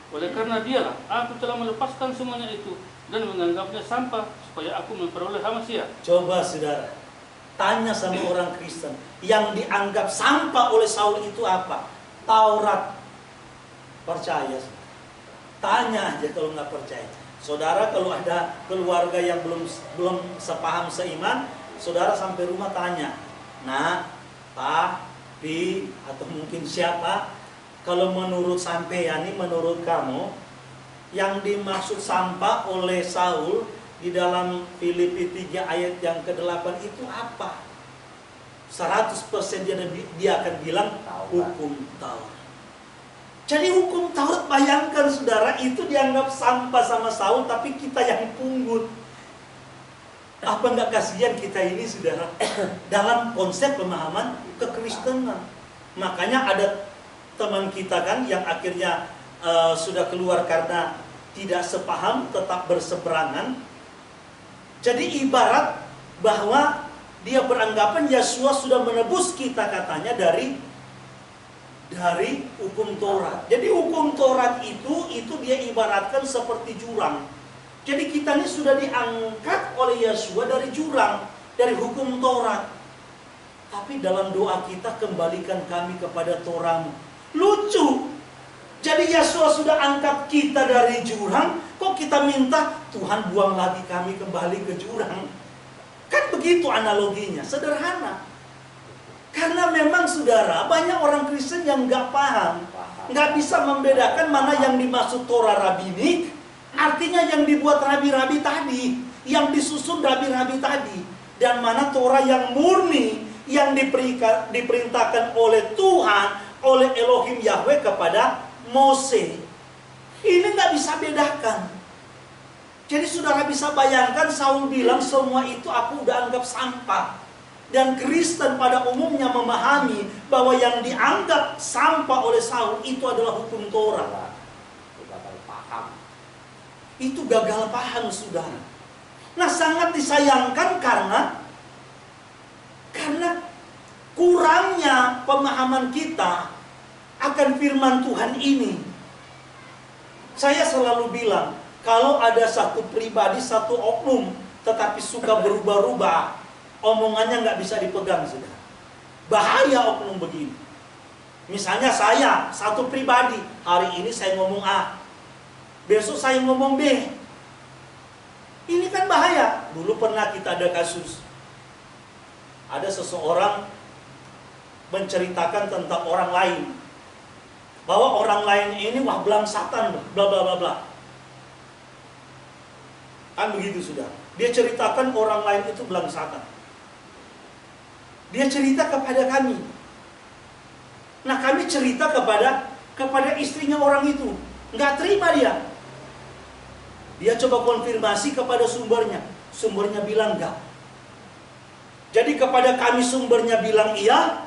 Oleh karena dialah aku telah melepaskan semuanya itu dan menganggapnya sampah supaya aku memperoleh Hamsia. Coba saudara, tanya sama orang Kristen, yang dianggap sampah oleh Saul itu apa? Taurat. Percaya? Tanya aja kalau nggak percaya. Saudara, kalau ada keluarga yang belum sepaham seiman, saudara sampai rumah tanya, nah, Pak, Pi, atau mungkin siapa, kalau menurut sampean, menurut kamu, yang dimaksud sampah oleh Saul di dalam Filipi 3 ayat yang ke-8 itu apa? 100% dia akan bilang hukum Taurat. Jadi hukum Taurat, bayangkan saudara, itu dianggap sampah sama Saul, tapi kita yang pungut. Apa nggak kasihan kita ini saudara, dalam konsep pemahaman kekristenan. Makanya ada teman kita kan yang akhirnya sudah keluar karena tidak sepaham, tetap berseberangan. Jadi ibarat bahwa dia beranggapan Yesua sudah menebus kita, katanya, dari hukum Taurat. Jadi hukum Taurat itu dia ibaratkan seperti jurang. Jadi kita ini sudah diangkat oleh Yesua dari jurang, dari hukum Taurat. Tapi dalam doa kita, kembalikan kami kepada Taurat. Lucu. Jadi Yesua sudah angkat kita dari jurang, kok kita minta Tuhan buang lagi kami kembali ke jurang? Kan begitu analoginya, sederhana. Karena memang saudara, banyak orang Kristen yang nggak paham, nggak bisa membedakan mana yang dimaksud Torah rabinik, artinya yang dibuat rabi-rabi tadi, yang disusun rabi-rabi tadi, dan mana Torah yang murni, yang diperintahkan oleh Tuhan, oleh Elohim Yahweh kepada Mose. Ini nggak bisa bedakan. Jadi saudara bisa bayangkan, Saul bilang semua itu aku udah anggap sampah. Dan Kristen pada umumnya memahami bahwa yang dianggap sampah oleh Saul itu adalah hukum Torah. Itu gagal paham saudara. Nah, sangat disayangkan karena kurangnya pemahaman kita akan firman Tuhan ini. Saya selalu bilang, kalau ada satu pribadi, satu oknum, tetapi suka berubah-ubah, omongannya nggak bisa dipegang, saudara. Bahaya oknum begini. Misalnya saya, satu pribadi, hari ini saya ngomong A, besok saya ngomong B. Ini kan bahaya. Dulu pernah kita ada kasus. Ada seseorang menceritakan tentang orang lain, bahwa orang lain ini wah belangsatan, bla bla bla bla. Kan begitu sudah. Dia ceritakan orang lain itu belangsatan. Dia cerita kepada kami. Nah, kami cerita kepada istrinya orang itu. Nggak terima dia. Dia coba konfirmasi kepada sumbernya. Sumbernya bilang enggak. Jadi kepada kami sumbernya bilang iya,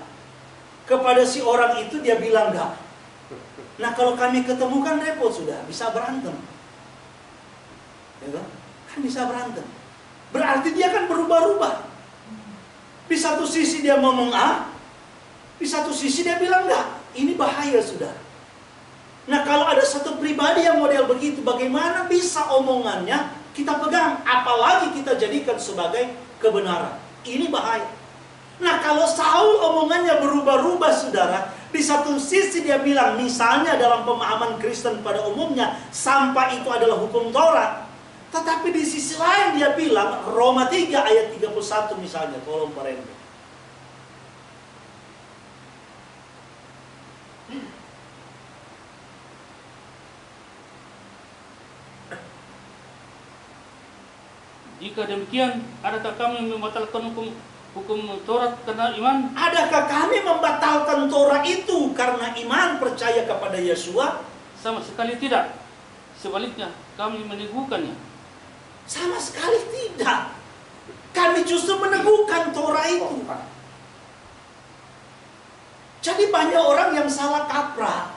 kepada si orang itu dia bilang enggak. Nah, kalau kami ketemu kan repot sudah, bisa berantem. Ya kan? Kan bisa berantem. Berarti dia kan berubah-ubah. Di satu sisi dia ngomong A, di satu sisi dia bilang enggak. Ini bahaya sudah. Nah, kalau ada satu pribadi yang model begitu, bagaimana bisa omongannya kita pegang, apalagi kita jadikan sebagai kebenaran? Ini bahaya. Nah, kalau Saul omongannya berubah-ubah, saudara, di satu sisi dia bilang, misalnya dalam pemahaman Kristen pada umumnya, sampah itu adalah hukum Taurat. Tetapi di sisi lain dia bilang, Roma 3 ayat 31 misalnya, tolong Pak Rendo. Jika demikian, adakah kami membatalkan hukum Taurat karena iman? Adakah kami membatalkan Taurat itu karena iman percaya kepada Yesua? Sama sekali tidak. Sebaliknya, kami meneguhkannya. Sama sekali tidak. Kami justru meneguhkan Taurat itu. Jadi banyak orang yang salah kaprah.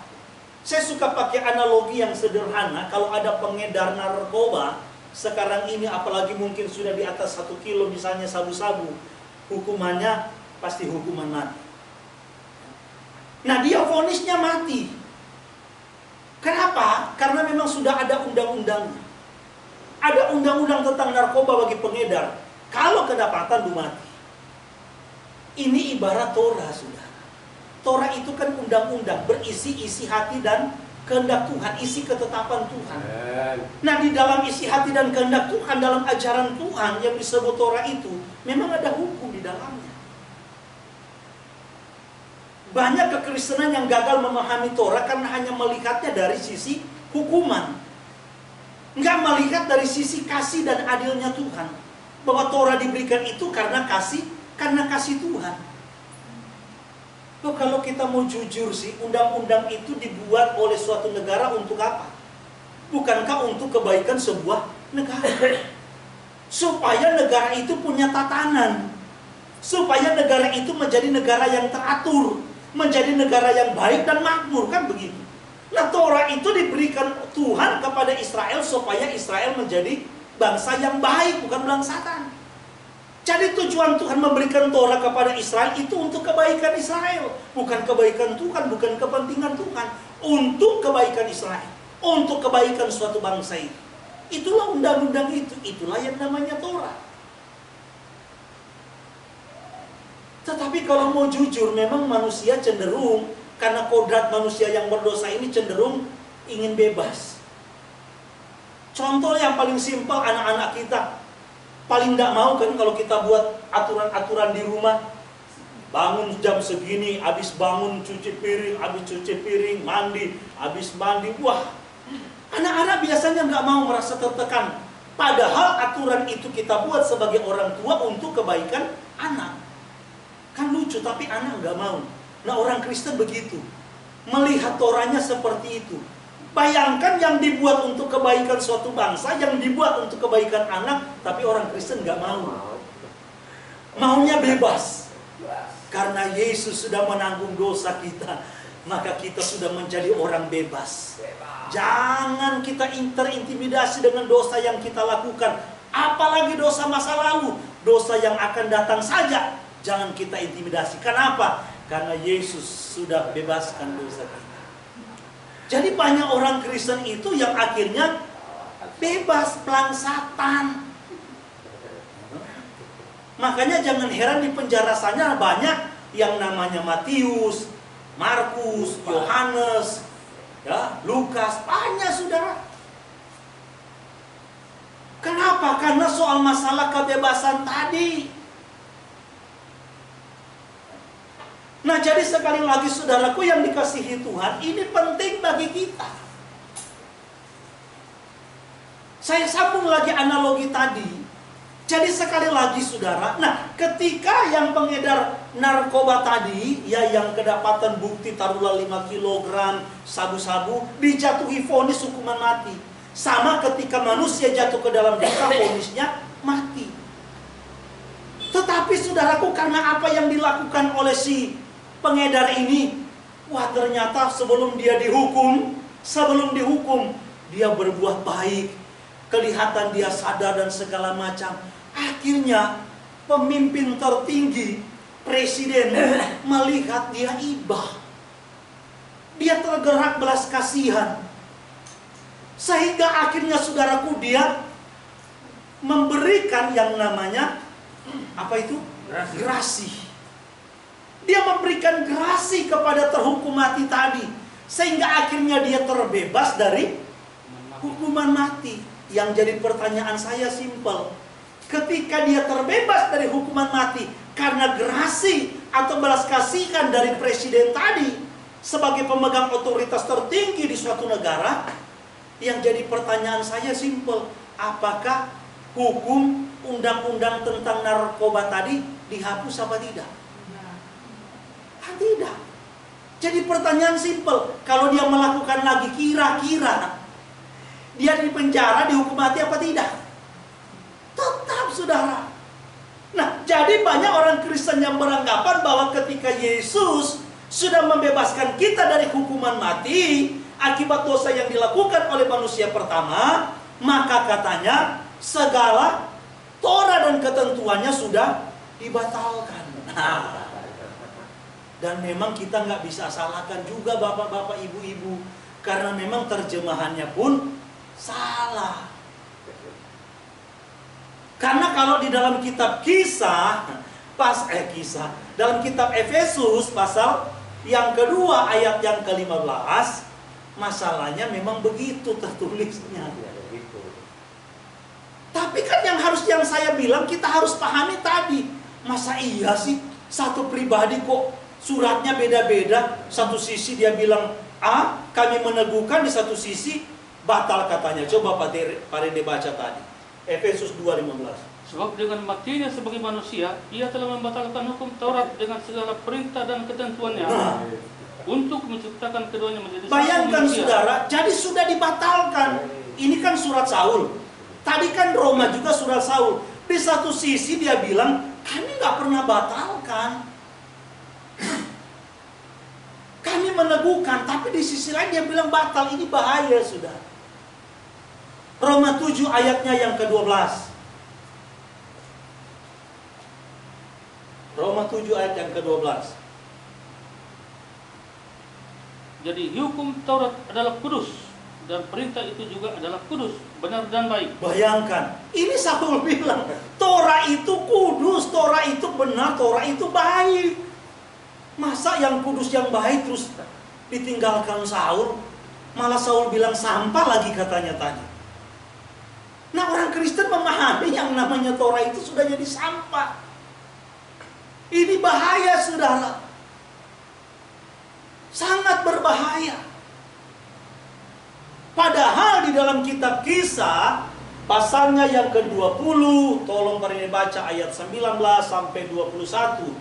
Saya suka pakai analogi yang sederhana. Kalau ada pengedar narkoba sekarang ini, apalagi mungkin sudah di atas 1 kilo misalnya sabu-sabu, hukumannya pasti hukuman mati. Nah, dia vonisnya mati. Kenapa? Karena memang sudah ada undang-undangnya. Ada undang-undang tentang narkoba bagi pengedar. Kalau kedapatan lu mati. Ini ibarat Torah, saudara. Torah itu kan undang-undang, berisi isi hati dan kehendak Tuhan, isi ketetapan Tuhan. Nah, di dalam isi hati dan kehendak Tuhan, dalam ajaran Tuhan yang disebut Torah itu, memang ada hukum di dalamnya. Banyak kekristenan yang gagal memahami Torah karena hanya melihatnya dari sisi hukuman. Nggak melihat dari sisi kasih dan adilnya Tuhan. Bahwa Torah diberikan itu karena kasih Tuhan. Loh, kalau kita mau jujur sih, undang-undang itu dibuat oleh suatu negara untuk apa? Bukankah untuk kebaikan sebuah negara? Supaya negara itu punya tatanan. Supaya negara itu menjadi negara yang teratur. Menjadi negara yang baik dan makmur, kan begitu. Nah, Torah itu diberikan Tuhan kepada Israel supaya Israel menjadi bangsa yang baik, bukan bangsawan. Jadi tujuan Tuhan memberikan Torah kepada Israel itu untuk kebaikan Israel. Bukan kebaikan Tuhan, bukan kepentingan Tuhan. Untuk kebaikan Israel. Untuk kebaikan suatu bangsa itu. Itulah undang-undang itu. Itulah yang namanya Torah. Tetapi kalau mau jujur, memang manusia cenderung, karena kodrat manusia yang berdosa ini cenderung ingin bebas. Contoh yang paling simpel, anak-anak kita paling tidak mau kan kalau kita buat aturan-aturan di rumah. Bangun jam segini, habis bangun cuci piring, habis cuci piring, mandi, habis mandi. Wah, anak-anak biasanya nggak mau, merasa tertekan. Padahal aturan itu kita buat sebagai orang tua untuk kebaikan anak. Kan lucu, tapi anak nggak mau. Nah, orang Kristen begitu. Melihat Torahnya seperti itu. Bayangkan yang dibuat untuk kebaikan suatu bangsa, yang dibuat untuk kebaikan anak, tapi orang Kristen nggak mau. Maunya bebas. Karena Yesus sudah menanggung dosa kita, maka kita sudah menjadi orang bebas. Jangan kita terintimidasi dengan dosa yang kita lakukan. Apalagi dosa masa lalu, dosa yang akan datang saja. Jangan kita intimidasi. Kenapa? Karena Yesus sudah bebaskan dosa kita. Jadi banyak orang Kristen itu yang akhirnya bebas pelangsatan. Makanya jangan heran di penjara sana banyak yang namanya Matius, Markus, Yohanes, ya, Lukas, banyak saudara. Kenapa? Karena soal masalah kebebasan tadi. Nah, jadi sekali lagi saudaraku yang dikasihi Tuhan, ini penting bagi kita. Saya sambung lagi analogi tadi. Jadi sekali lagi saudara, nah ketika yang pengedar narkoba tadi, ya yang kedapatan bukti taruhlah 5 kg sabu-sabu, dijatuhi vonis hukuman mati. Sama ketika manusia jatuh ke dalam dosa, vonisnya mati. Tetapi saudaraku, karena apa yang dilakukan oleh si pengedar ini, wah ternyata sebelum dihukum, dia berbuat baik, kelihatan dia sadar dan segala macam. Akhirnya pemimpin tertinggi, presiden, melihat dia ibah. dia tergerak belas kasihan. Sehingga akhirnya saudaraku dia memberikan yang namanya apa itu? Gerasi. Dia memberikan gerasi kepada terhukum mati tadi. Sehingga akhirnya dia terbebas dari hukuman mati. Yang jadi pertanyaan saya simpel. Ketika dia terbebas dari hukuman mati karena gerasi atau belas kasihan dari presiden tadi sebagai pemegang otoritas tertinggi di suatu negara, yang jadi pertanyaan saya simpel. Apakah hukum undang-undang tentang narkoba tadi dihapus apa tidak? Tidak. Jadi pertanyaan simpel. Kalau dia melakukan lagi, kira-kira dia di penjara, dihukum mati apa tidak? Tetap, saudara. Nah, jadi banyak orang Kristen yang beranggapan bahwa ketika Yesus sudah membebaskan kita dari hukuman mati akibat dosa yang dilakukan oleh manusia pertama, maka katanya segala Torah dan ketentuannya sudah dibatalkan. Nah, dan memang kita nggak bisa salahkan juga bapak-bapak, ibu-ibu, karena memang terjemahannya pun salah. Karena kalau di dalam kitab dalam kitab Efesus pasal yang kedua ayat yang ke-15, masalahnya memang begitu tertulisnya. Tapi kan yang saya bilang kita harus pahami tadi. Masa iya sih satu pribadi kok suratnya beda-beda. Satu sisi dia bilang A, kami meneguhkan, di satu sisi batal katanya. Coba Pak Rende baca tadi. Efesus 2:15. Sebab dengan matinya sebagai manusia, ia telah membatalkan hukum Taurat dengan segala perintah dan ketentuannya, untuk menciptakan keduanya menjadi satu manusia. Bayangkan saudara, jadi sudah dibatalkan. Ini kan surat Saul. Tadi kan Roma juga surat Saul. Di satu sisi dia bilang, kami nggak pernah batalkan. Kami meneguhkan, tapi di sisi lain dia bilang batal. Ini bahaya, saudara. Roma 7 ayatnya yang ke-12. Roma 7 ayat yang ke-12. Jadi hukum Taurat adalah kudus, dan perintah itu juga adalah kudus, benar dan baik. Bayangkan, ini Saul bilang, Torah itu kudus, Torah itu benar, Torah itu baik. Masa yang kudus, yang baik terus ditinggalkan Saul? Malah Saul bilang sampah lagi katanya tadi. Nah, orang Kristen memahami yang namanya Torah itu sudah jadi sampah. Ini bahaya, saudara. Sangat berbahaya. Padahal di dalam kitab Kisah, pasalnya yang ke-20, tolong Pak baca ayat 19 sampai 21.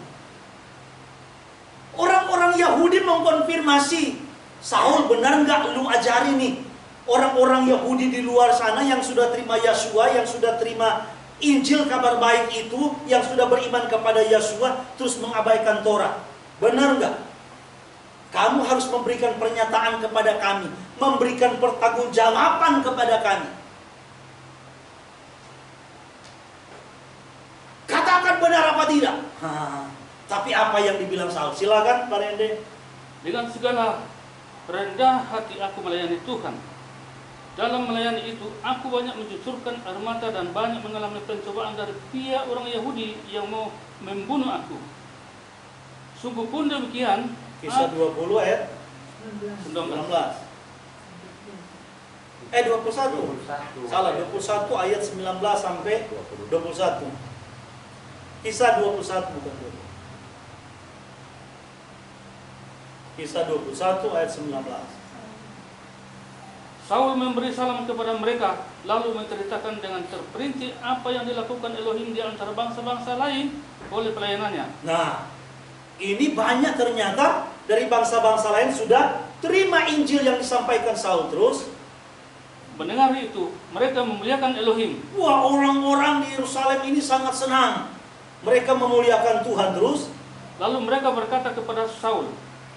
Orang-orang Yahudi mengkonfirmasi, Saul benar nggak lu ajari nih? Orang-orang Yahudi di luar sana yang sudah terima Yesua, yang sudah terima Injil kabar baik itu, yang sudah beriman kepada Yesua, terus mengabaikan Torah. Benar nggak? Kamu harus memberikan pernyataan kepada kami, memberikan pertanggungjawaban kepada kami. Katakan benar apa tidak? Tapi apa yang dibilang Saul? Silakan Pak Rende. Dengan segala rendah hati aku melayani Tuhan. Dalam melayani itu, aku banyak mencucurkan air mata dan banyak mengalami pencobaan dari pihak orang Yahudi yang mau membunuh aku. Sungguh pun demikian. Kisah 20 ayat 19. 21. Salah, 21 ayat 19 sampai 21. Kisah 21 bukan 20. Kisah 21 ayat 19. Saul memberi salam kepada mereka, lalu menceritakan dengan terperinci apa yang dilakukan Elohim di antara bangsa-bangsa lain oleh pelayanannya. Nah, ini banyak ternyata dari bangsa-bangsa lain sudah terima Injil yang disampaikan Saul terus. Mendengar itu, mereka memuliakan Elohim. Wah, orang-orang di Yerusalem ini sangat senang. Mereka memuliakan Tuhan terus. Lalu mereka berkata kepada Saul,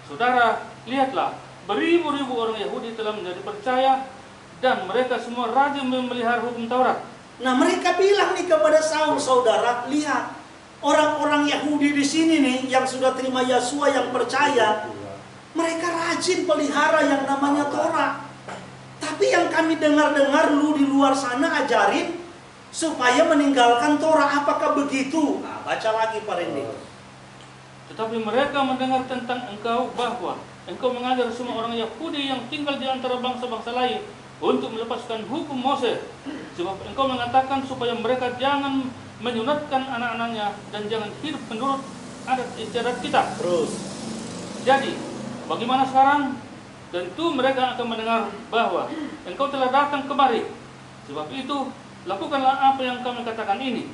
"Saudara, lihatlah, beribu-ribu orang Yahudi telah menjadi percaya, dan mereka semua rajin memelihara hukum Taurat." Nah, mereka bilang nih kepada Saul, "Saudara, lihat, orang-orang Yahudi di sini nih yang sudah terima Yesua, yang percaya, Mereka rajin pelihara yang namanya Torah. Tapi yang kami dengar-dengar lu di luar sana ajarin supaya meninggalkan Torah. Apakah begitu? Nah, baca lagi Pak Rendi. Tetapi mereka mendengar tentang engkau bahwa engkau mengajar semua orang Yahudi yang tinggal di antara bangsa-bangsa lain untuk melepaskan hukum Moses. Sebab engkau mengatakan supaya mereka jangan menyunatkan anak-anaknya dan jangan hidup menurut adat istiadat kita. Terus. Jadi, bagaimana sekarang? Tentu mereka akan mendengar bahwa engkau telah datang kemari. Sebab itu, lakukanlah apa yang kami katakan ini.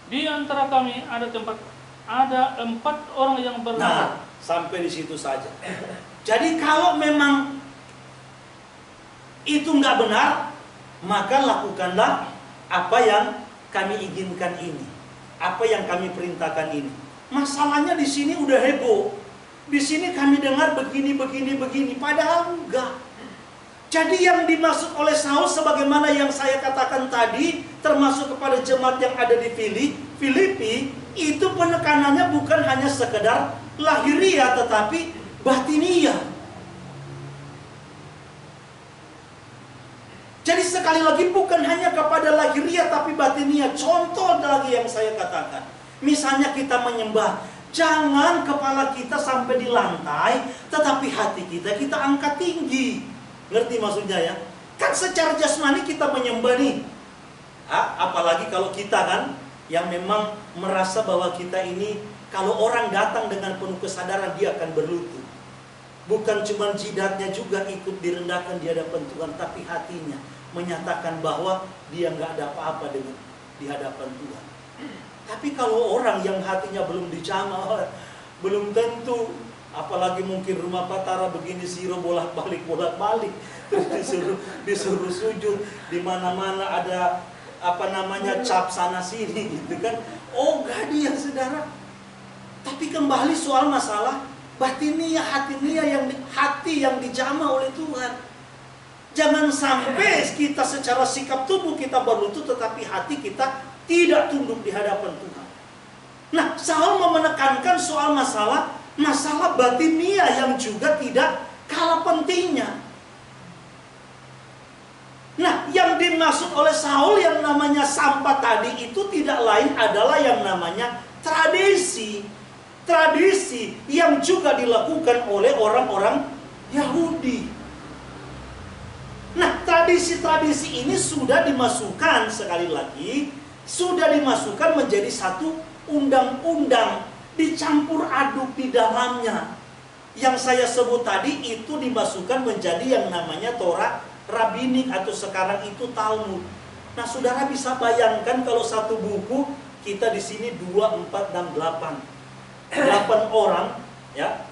Di antara kami ada 4 orang yang bernama. Nah, sampai di situ saja. Jadi kalau memang itu nggak benar, maka lakukanlah apa yang kami inginkan ini, apa yang kami perintahkan ini. Masalahnya di sini udah heboh. Di sini kami dengar begini, padahal enggak. Jadi yang dimaksud oleh Saul sebagaimana yang saya katakan tadi, termasuk kepada jemaat yang ada di Filipi, itu penekanannya bukan hanya sekedar lahiriah tetapi batiniah. Jadi sekali lagi bukan hanya kepada lahiriah tapi batiniah. Contoh lagi yang saya katakan. Misalnya kita menyembah, jangan kepala kita sampai di lantai, tetapi hati kita angkat tinggi. Ngerti maksudnya ya? Kan secara jasmani kita menyembah nih. Apalagi kalau kita kan yang memang merasa bahwa kita ini, kalau orang datang dengan penuh kesadaran dia akan berlutut. Bukan cuma jidatnya juga ikut direndahkan di hadapan Tuhan, tapi hatinya menyatakan bahwa dia nggak ada apa-apa dengan di hadapan Tuhan. Tapi kalau orang yang hatinya belum dijamah, belum tentu, apalagi mungkin rumah Patara begini siro bolak-balik, disuruh sujud, di mana-mana ada cap sana sini gitu kan. Oh gak dia saudara. Tapi kembali soal masalah batiniah, hati yang dijamah oleh Tuhan. Jangan sampai kita secara sikap tubuh kita berlutut tetapi hati kita tidak tunduk di hadapan Tuhan. Nah, Saul mau menekankan soal masalah batiniah yang juga tidak kalah pentingnya. Nah, yang dimaksud oleh Saul yang namanya sampah tadi itu tidak lain adalah yang namanya tradisi. Tradisi yang juga dilakukan oleh orang-orang Yahudi. Nah, tradisi-tradisi ini sudah dimasukkan, sekali lagi, sudah dimasukkan menjadi satu undang-undang, dicampur aduk di dalamnya. Yang saya sebut tadi itu dimasukkan menjadi yang namanya Torah Rabbinik atau sekarang itu Talmud. Nah, saudara bisa bayangkan kalau satu buku kita di sini 2, 4, dan 8 orang ya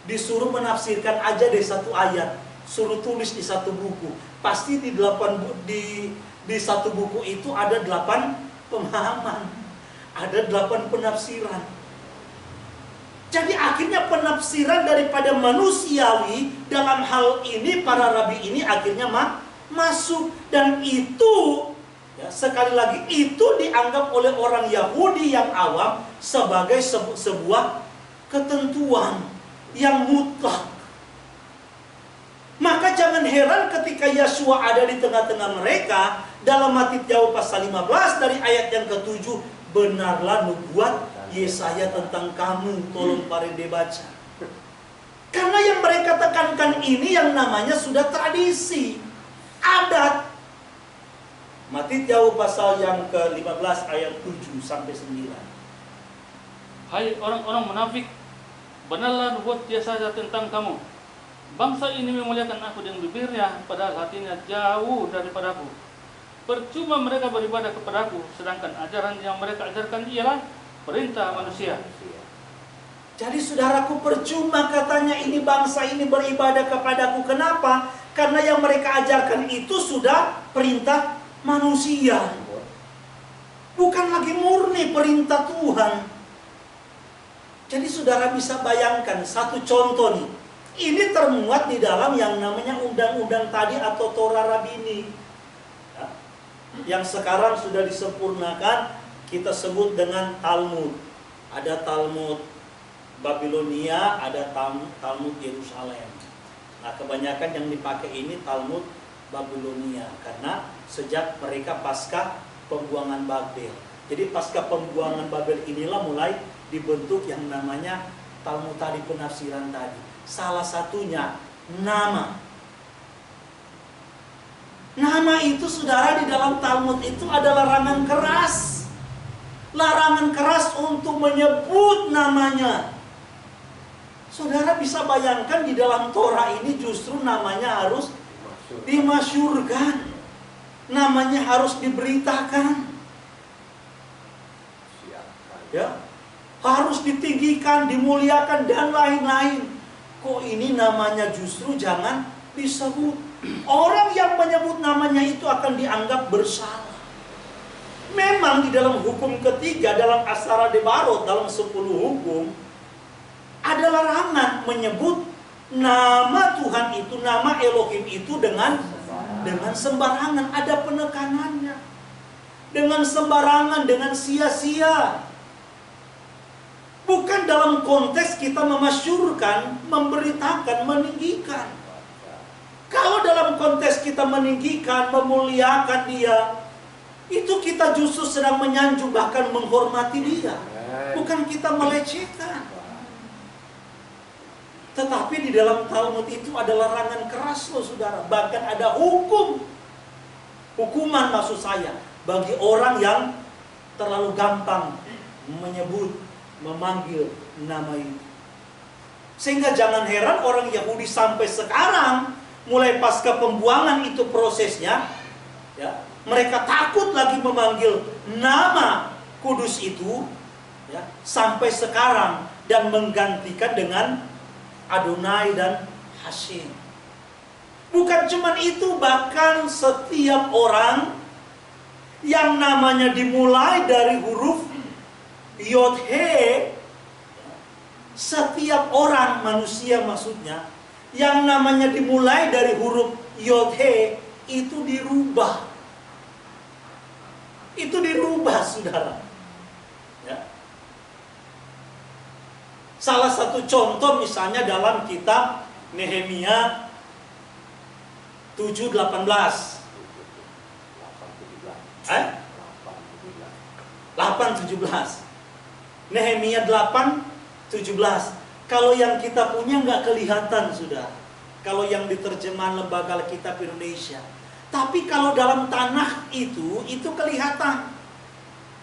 disuruh menafsirkan aja dari satu ayat, suruh tulis di satu buku. Pasti di satu buku itu ada 8 pemahaman, ada 8 penafsiran. Jadi akhirnya penafsiran daripada manusiawi dalam hal ini para rabi ini akhirnya masuk, dan itu ya, sekali lagi itu dianggap oleh orang Yahudi yang awam sebagai sebuah ketentuan yang mutlak. Maka jangan heran ketika Yeshua ada di tengah-tengah mereka, dalam Matius pasal 15 dari ayat yang ke-7, benarlah nubuat Yesaya tentang kamu. Tolong Parende baca. Karena yang mereka tekankan ini yang namanya sudah tradisi, adat. Matius pasal yang ke-15 ayat 7 sampai 9. Hai orang-orang munafik, benarlah nubuat Yesaya tentang kamu. Bangsa ini memuliakan aku dengan bibirnya, padahal hatinya jauh daripadaku. Percuma mereka beribadah kepadaku, sedangkan ajaran yang mereka ajarkan ialah perintah manusia. Jadi saudaraku, percuma katanya ini bangsa ini beribadah kepadaku. Kenapa? Karena yang mereka ajarkan itu sudah perintah manusia, bukan lagi murni perintah Tuhan. Jadi saudara bisa bayangkan satu contoh nih. Ini termuat di dalam yang namanya undang-undang tadi atau Torah Rabbinik ya, yang sekarang sudah disempurnakan kita sebut dengan Talmud. Ada Talmud Babilonia, ada Talmud Yerusalem. Nah, kebanyakan yang dipakai ini Talmud Babilonia, karena sejak mereka pasca pembuangan Babel. Jadi pasca pembuangan Babel inilah mulai dibentuk yang namanya Talmud tadi, penafsiran tadi. Salah satunya nama. Nama itu, saudara, di dalam Talmud itu ada larangan keras. Larangan keras untuk menyebut namanya. Saudara bisa bayangkan di dalam Torah ini justru namanya harus dimasyurkan. Namanya harus diberitakan. Ya, harus ditinggikan, dimuliakan, dan lain-lain. Kok ini namanya justru jangan disebut? Orang yang menyebut namanya itu akan dianggap bersalah. Memang di dalam hukum ketiga, dalam Asara Debarot, dalam 10 hukum, ada larangan menyebut nama Tuhan itu, nama Elohim itu dengan sembarangan. Ada penekanannya. Dengan sembarangan, dengan sia-sia. Bukan dalam konteks kita memasyurkan, memberitakan, meninggikan. Kalau dalam konteks kita meninggikan, memuliakan dia, itu kita justru sedang menyanjung, bahkan menghormati dia. Bukan kita melecehkan. Tetapi di dalam Talmud itu ada larangan keras loh, saudara. Bahkan ada hukuman maksud saya, bagi orang yang terlalu gampang menyebut, memanggil nama itu. Sehingga jangan heran orang Yahudi sampai sekarang, mulai pasca pembuangan itu prosesnya, ya, mereka takut lagi memanggil nama kudus itu, ya, sampai sekarang, dan menggantikan dengan Adonai dan Hashem. Bukan cuma itu, bahkan setiap orang yang namanya dimulai dari huruf Yod-He, setiap orang manusia maksudnya, yang namanya dimulai dari huruf Yod-He, itu dirubah. Itu dirubah, saudara. Ya. Salah satu contoh misalnya dalam kitab Nehemia 7:18. 8:17. Nehemia 8:17. Kalau yang kita punya nggak kelihatan, sudah. Kalau yang diterjemahan Lembaga Alkitab Indonesia. Tapi kalau dalam tanah itu kelihatan.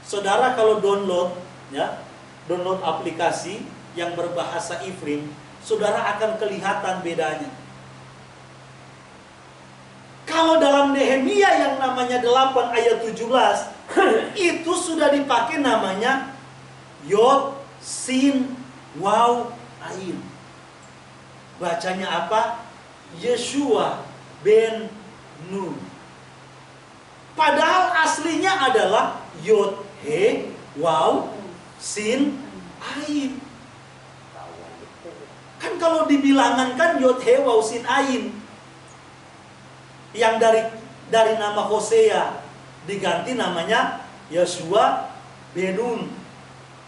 Saudara kalau download, ya, download aplikasi yang berbahasa Ifrim, saudara akan kelihatan bedanya. Kalau dalam Nehemia yang namanya 8 ayat 17, itu sudah dipakai namanya Yod, Sin, Waw, Ain. Bacanya apa? Yeshua ben Nun. Padahal aslinya adalah Yod, He, Waw, Sin, Ain. Kan kalau dibilangan kan Yod, He, Waw, Sin, Ain. Yang dari nama Hosea diganti namanya Yeshua Benun.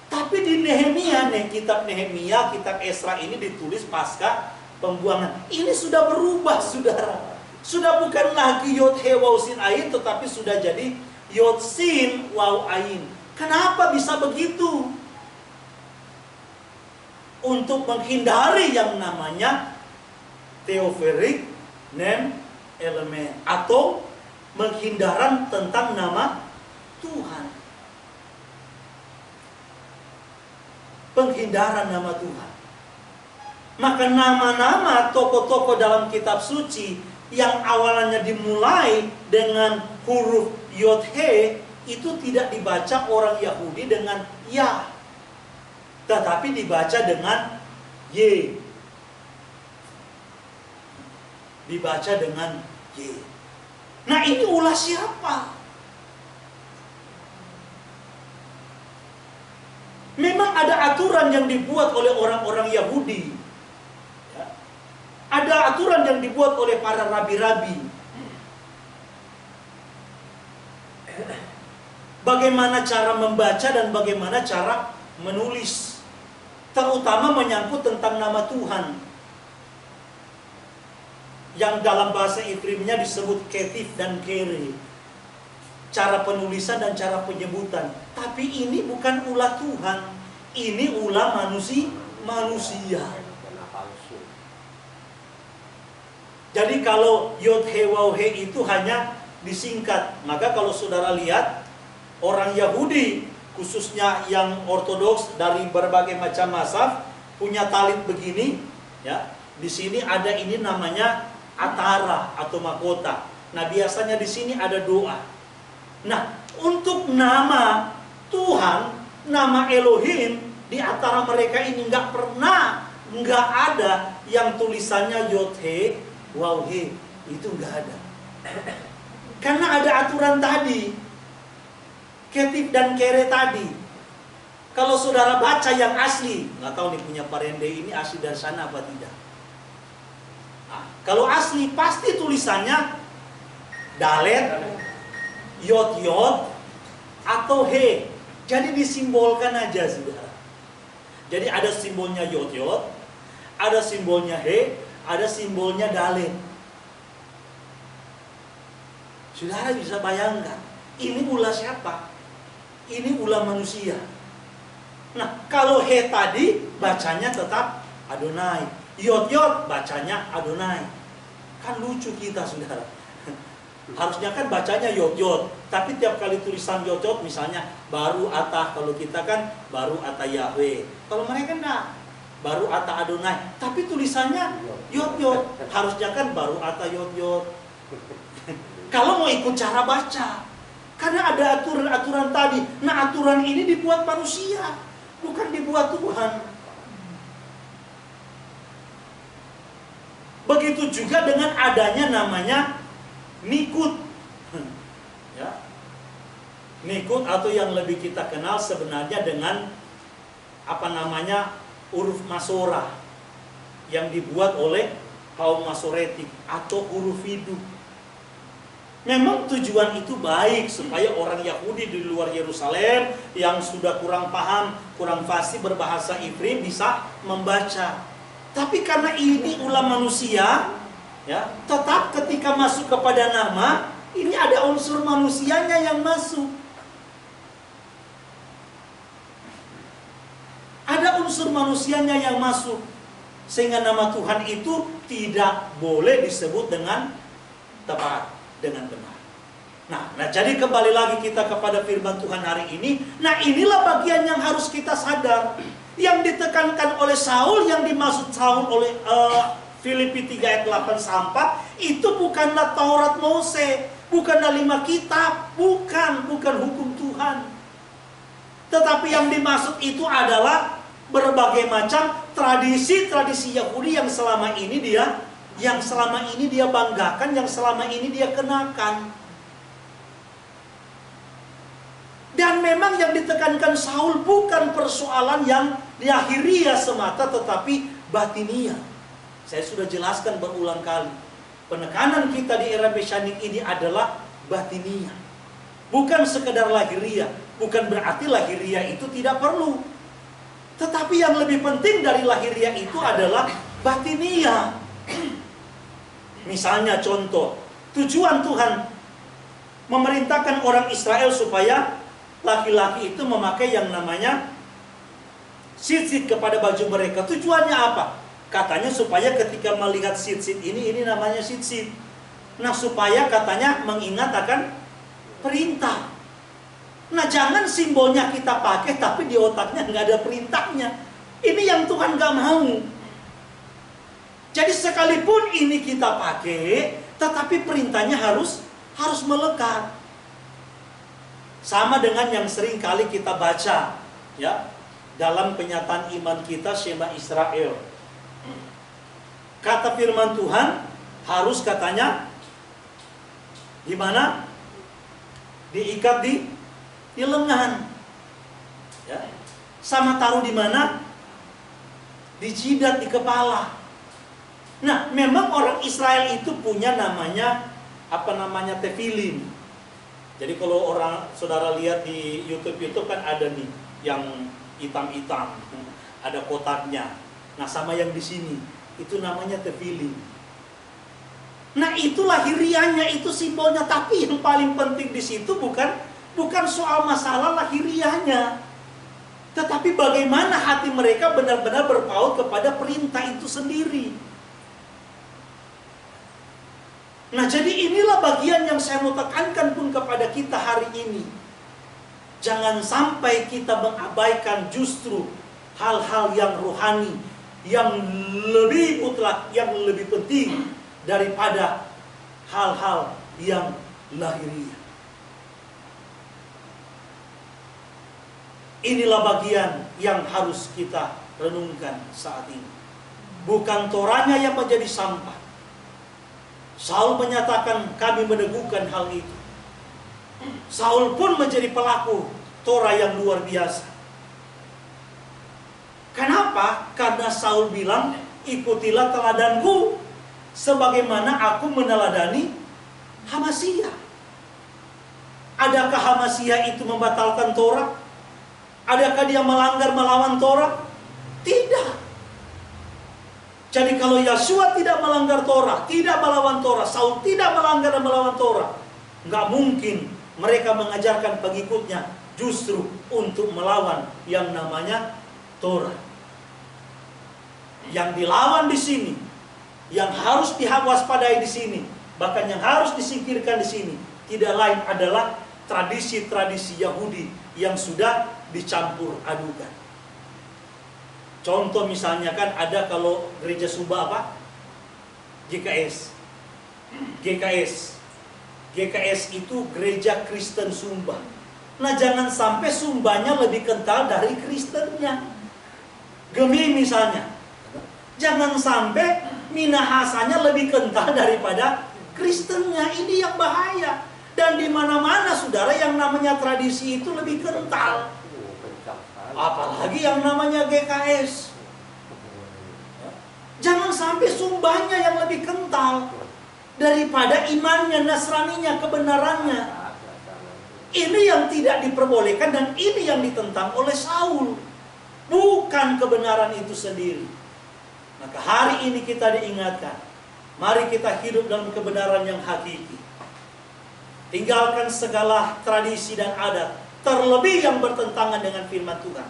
Tapi di Nehemia, kitab Nehemia, kitab Esra ini ditulis pasca pembuangan. Ini sudah berubah, saudara. Sudah bukan lagi Yod, He, Waw, Sin, Ain, tetapi sudah jadi Yod, Sin, Waw, Ain. Kenapa bisa begitu? Untuk menghindari yang namanya theophoric name elemen, atau menghindaran tentang nama Tuhan. Penghindaran nama Tuhan. Maka nama-nama tokoh-tokoh dalam kitab suci yang awalnya dimulai dengan huruf Yod-He, itu tidak dibaca orang Yahudi dengan Ya, tetapi dibaca dengan Y. Dibaca dengan Y. Nah, ini ulah siapa? Memang ada aturan yang dibuat oleh orang-orang Yahudi. Ya. Ada aturan yang dibuat oleh para rabi-rabi. Bagaimana cara membaca dan bagaimana cara menulis. terutama menyangkut tentang nama Tuhan, yang dalam bahasa Ibrimnya disebut ketif dan kere. Cara penulisan dan cara penyebutan. Tapi ini bukan ulah Tuhan, ini ulah manusia. Jadi kalau Yod He Waw He itu hanya disingkat, maka kalau saudara lihat orang Yahudi, khususnya yang ortodoks dari berbagai macam mazhab, punya talit begini, ya. Di sini ada ini namanya atara atau mahkota. Nah, biasanya di sini ada doa. Nah, untuk nama Tuhan, nama Elohim di antara mereka ini nggak ada yang tulisannya Yod He Waw He, itu nggak ada. Karena ada aturan tadi, ketif dan kere tadi. Kalau saudara baca yang asli, nggak tahu nih punya Parende ini asli dari sana apa tidak. Nah, kalau asli pasti tulisannya dalet, yod atau he. Jadi disimbolkan aja, saudara. Jadi ada simbolnya yod, ada simbolnya he, ada simbolnya dalet. Saudara bisa bayangkan, ini ulah siapa? Ini ulah manusia. Nah, kalau he tadi bacanya tetap Adonai. Yod bacanya Adonai. Kan lucu kita, saudara. Harusnya kan bacanya Yod, tapi tiap kali tulisan Yod misalnya baru atah, kalau kita kan baru atah Yahweh. Kalau mereka enggak, baru atah Adonai, tapi tulisannya Yod. Harusnya kan baru atah Yod. Kalau mau ikut cara baca, karena ada aturan-aturan tadi. Nah, aturan ini dibuat manusia, bukan dibuat Tuhan. Begitu juga dengan adanya namanya Nikut, ya. Nikut atau yang lebih kita kenal sebenarnya dengan huruf Masorah yang dibuat oleh kaum Masoretik atau huruf hidup. Memang tujuan itu baik supaya orang Yahudi di luar Yerusalem yang sudah kurang paham, kurang fasih berbahasa Ibri bisa membaca. Tapi karena ini ulah manusia, ya, tetap ketika masuk kepada nama, ini ada unsur manusianya yang masuk. Ada unsur manusianya yang masuk. Sehingga nama Tuhan itu tidak boleh disebut dengan tepat, dengan benar. Nah, jadi kembali lagi kita kepada firman Tuhan hari ini. Nah, inilah bagian yang harus kita sadar. Yang ditekankan oleh Saul, yang dimaksud Saul oleh Filipi 3 ayat 8 sampai, itu bukanlah Taurat Mose, bukanlah 5 kitab, bukan hukum Tuhan. Tetapi yang dimaksud itu adalah berbagai macam tradisi-tradisi Yahudi yang selama ini dia banggakan, yang selama ini dia kenakan. Dan memang yang ditekankan Saul bukan persoalan yang lahiriah semata, tetapi batinia. Saya sudah jelaskan berulang kali. Penekanan kita di era Mesianik ini adalah batinia. Bukan sekedar lahiriah. Bukan berarti lahiriah itu tidak perlu. Tetapi yang lebih penting dari lahiriah itu adalah batinia. Misalnya contoh, tujuan Tuhan memerintahkan orang Israel supaya laki-laki itu memakai yang namanya sit-sit kepada baju mereka. Tujuannya apa? Katanya supaya ketika melihat sit-sit ini namanya sit-sit. Nah, supaya katanya mengingat akan perintah. Nah, jangan simbolnya kita pakai tapi di otaknya nggak ada perintahnya. Ini yang Tuhan nggak mau. Jadi sekalipun ini kita pakai, tetapi perintahnya harus melekat. Sama dengan yang sering kali kita baca, ya, dalam kenyataan iman kita Shema Israel. Kata firman Tuhan harus katanya di mana? Diikat di lengan. Ya. Sama taruh di mana? Di jidat, di kepala. Nah, memang orang Israel itu punya namanya tefillin. Jadi kalau saudara lihat di YouTube kan ada nih yang hitam-hitam. ada kotaknya. Nah, sama yang di sini, itu namanya tefillin. Nah, itu lahiriahnya, itu simbolnya. Tapi yang paling penting di situ bukan soal masalah lahiriahnya, tetapi bagaimana hati mereka benar-benar berpaut kepada perintah itu sendiri. Nah, jadi inilah bagian yang saya mau tekankan pun kepada kita hari ini. Jangan sampai kita mengabaikan justru hal-hal yang rohani, yang lebih mutlak, yang lebih penting daripada hal-hal yang lahiriah. Inilah bagian yang harus kita renungkan saat ini. Bukan Torahnya yang menjadi sampah. Saul menyatakan kami meneguhkan hal itu. Saul pun menjadi pelaku Torah yang luar biasa. Kenapa? Karena Saul bilang, ikutilah teladanku sebagaimana aku meneladani Hamasya. Adakah Hamasya itu membatalkan Torah? Adakah dia melanggar melawan Torah? Tidak. Jadi kalau Yosua tidak melanggar Torah, tidak melawan Torah, Saul tidak melanggar dan melawan Torah, nggak mungkin mereka mengajarkan pengikutnya justru untuk melawan yang namanya Torah. Yang dilawan di sini, yang harus diwaspadai di sini, bahkan yang harus disingkirkan di sini, tidak lain adalah tradisi-tradisi Yahudi yang sudah dicampur adukan. Contoh misalnya kan ada kalau gereja Sumba apa? GKS. GKS itu gereja Kristen Sumba. Nah, jangan sampai Sumbanya lebih kental dari Kristennya. Gemi misalnya. Jangan sampai Minahasanya lebih kental daripada Kristennya. Ini yang bahaya. Dan di mana-mana saudara yang namanya tradisi itu lebih kental. Apalagi yang namanya GKS. Jangan sampai Sumbanya yang lebih kental daripada imannya, Nasraninya, kebenarannya. Ini yang tidak diperbolehkan dan ini yang ditentang oleh Saul. Bukan kebenaran itu sendiri. Maka hari ini kita diingatkan, mari kita hidup dalam kebenaran yang hakiki. Tinggalkan segala tradisi dan adat, terlebih yang bertentangan dengan firman Tuhan.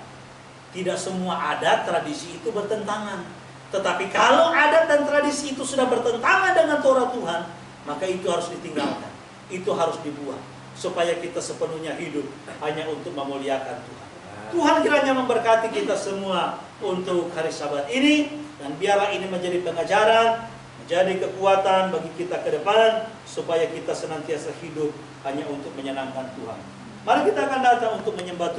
Tidak semua adat tradisi itu bertentangan. Tetapi kalau adat dan tradisi itu sudah bertentangan dengan Torah Tuhan, maka itu harus ditinggalkan. Itu harus dibuang. Supaya kita sepenuhnya hidup hanya untuk memuliakan Tuhan. Tuhan kiranya memberkati kita semua untuk hari Sabat ini. Dan biarlah ini menjadi pengajaran, menjadi kekuatan bagi kita ke depan. Supaya kita senantiasa hidup hanya untuk menyenangkan Tuhan. Mari kita akan datang untuk menyembah Tuhan.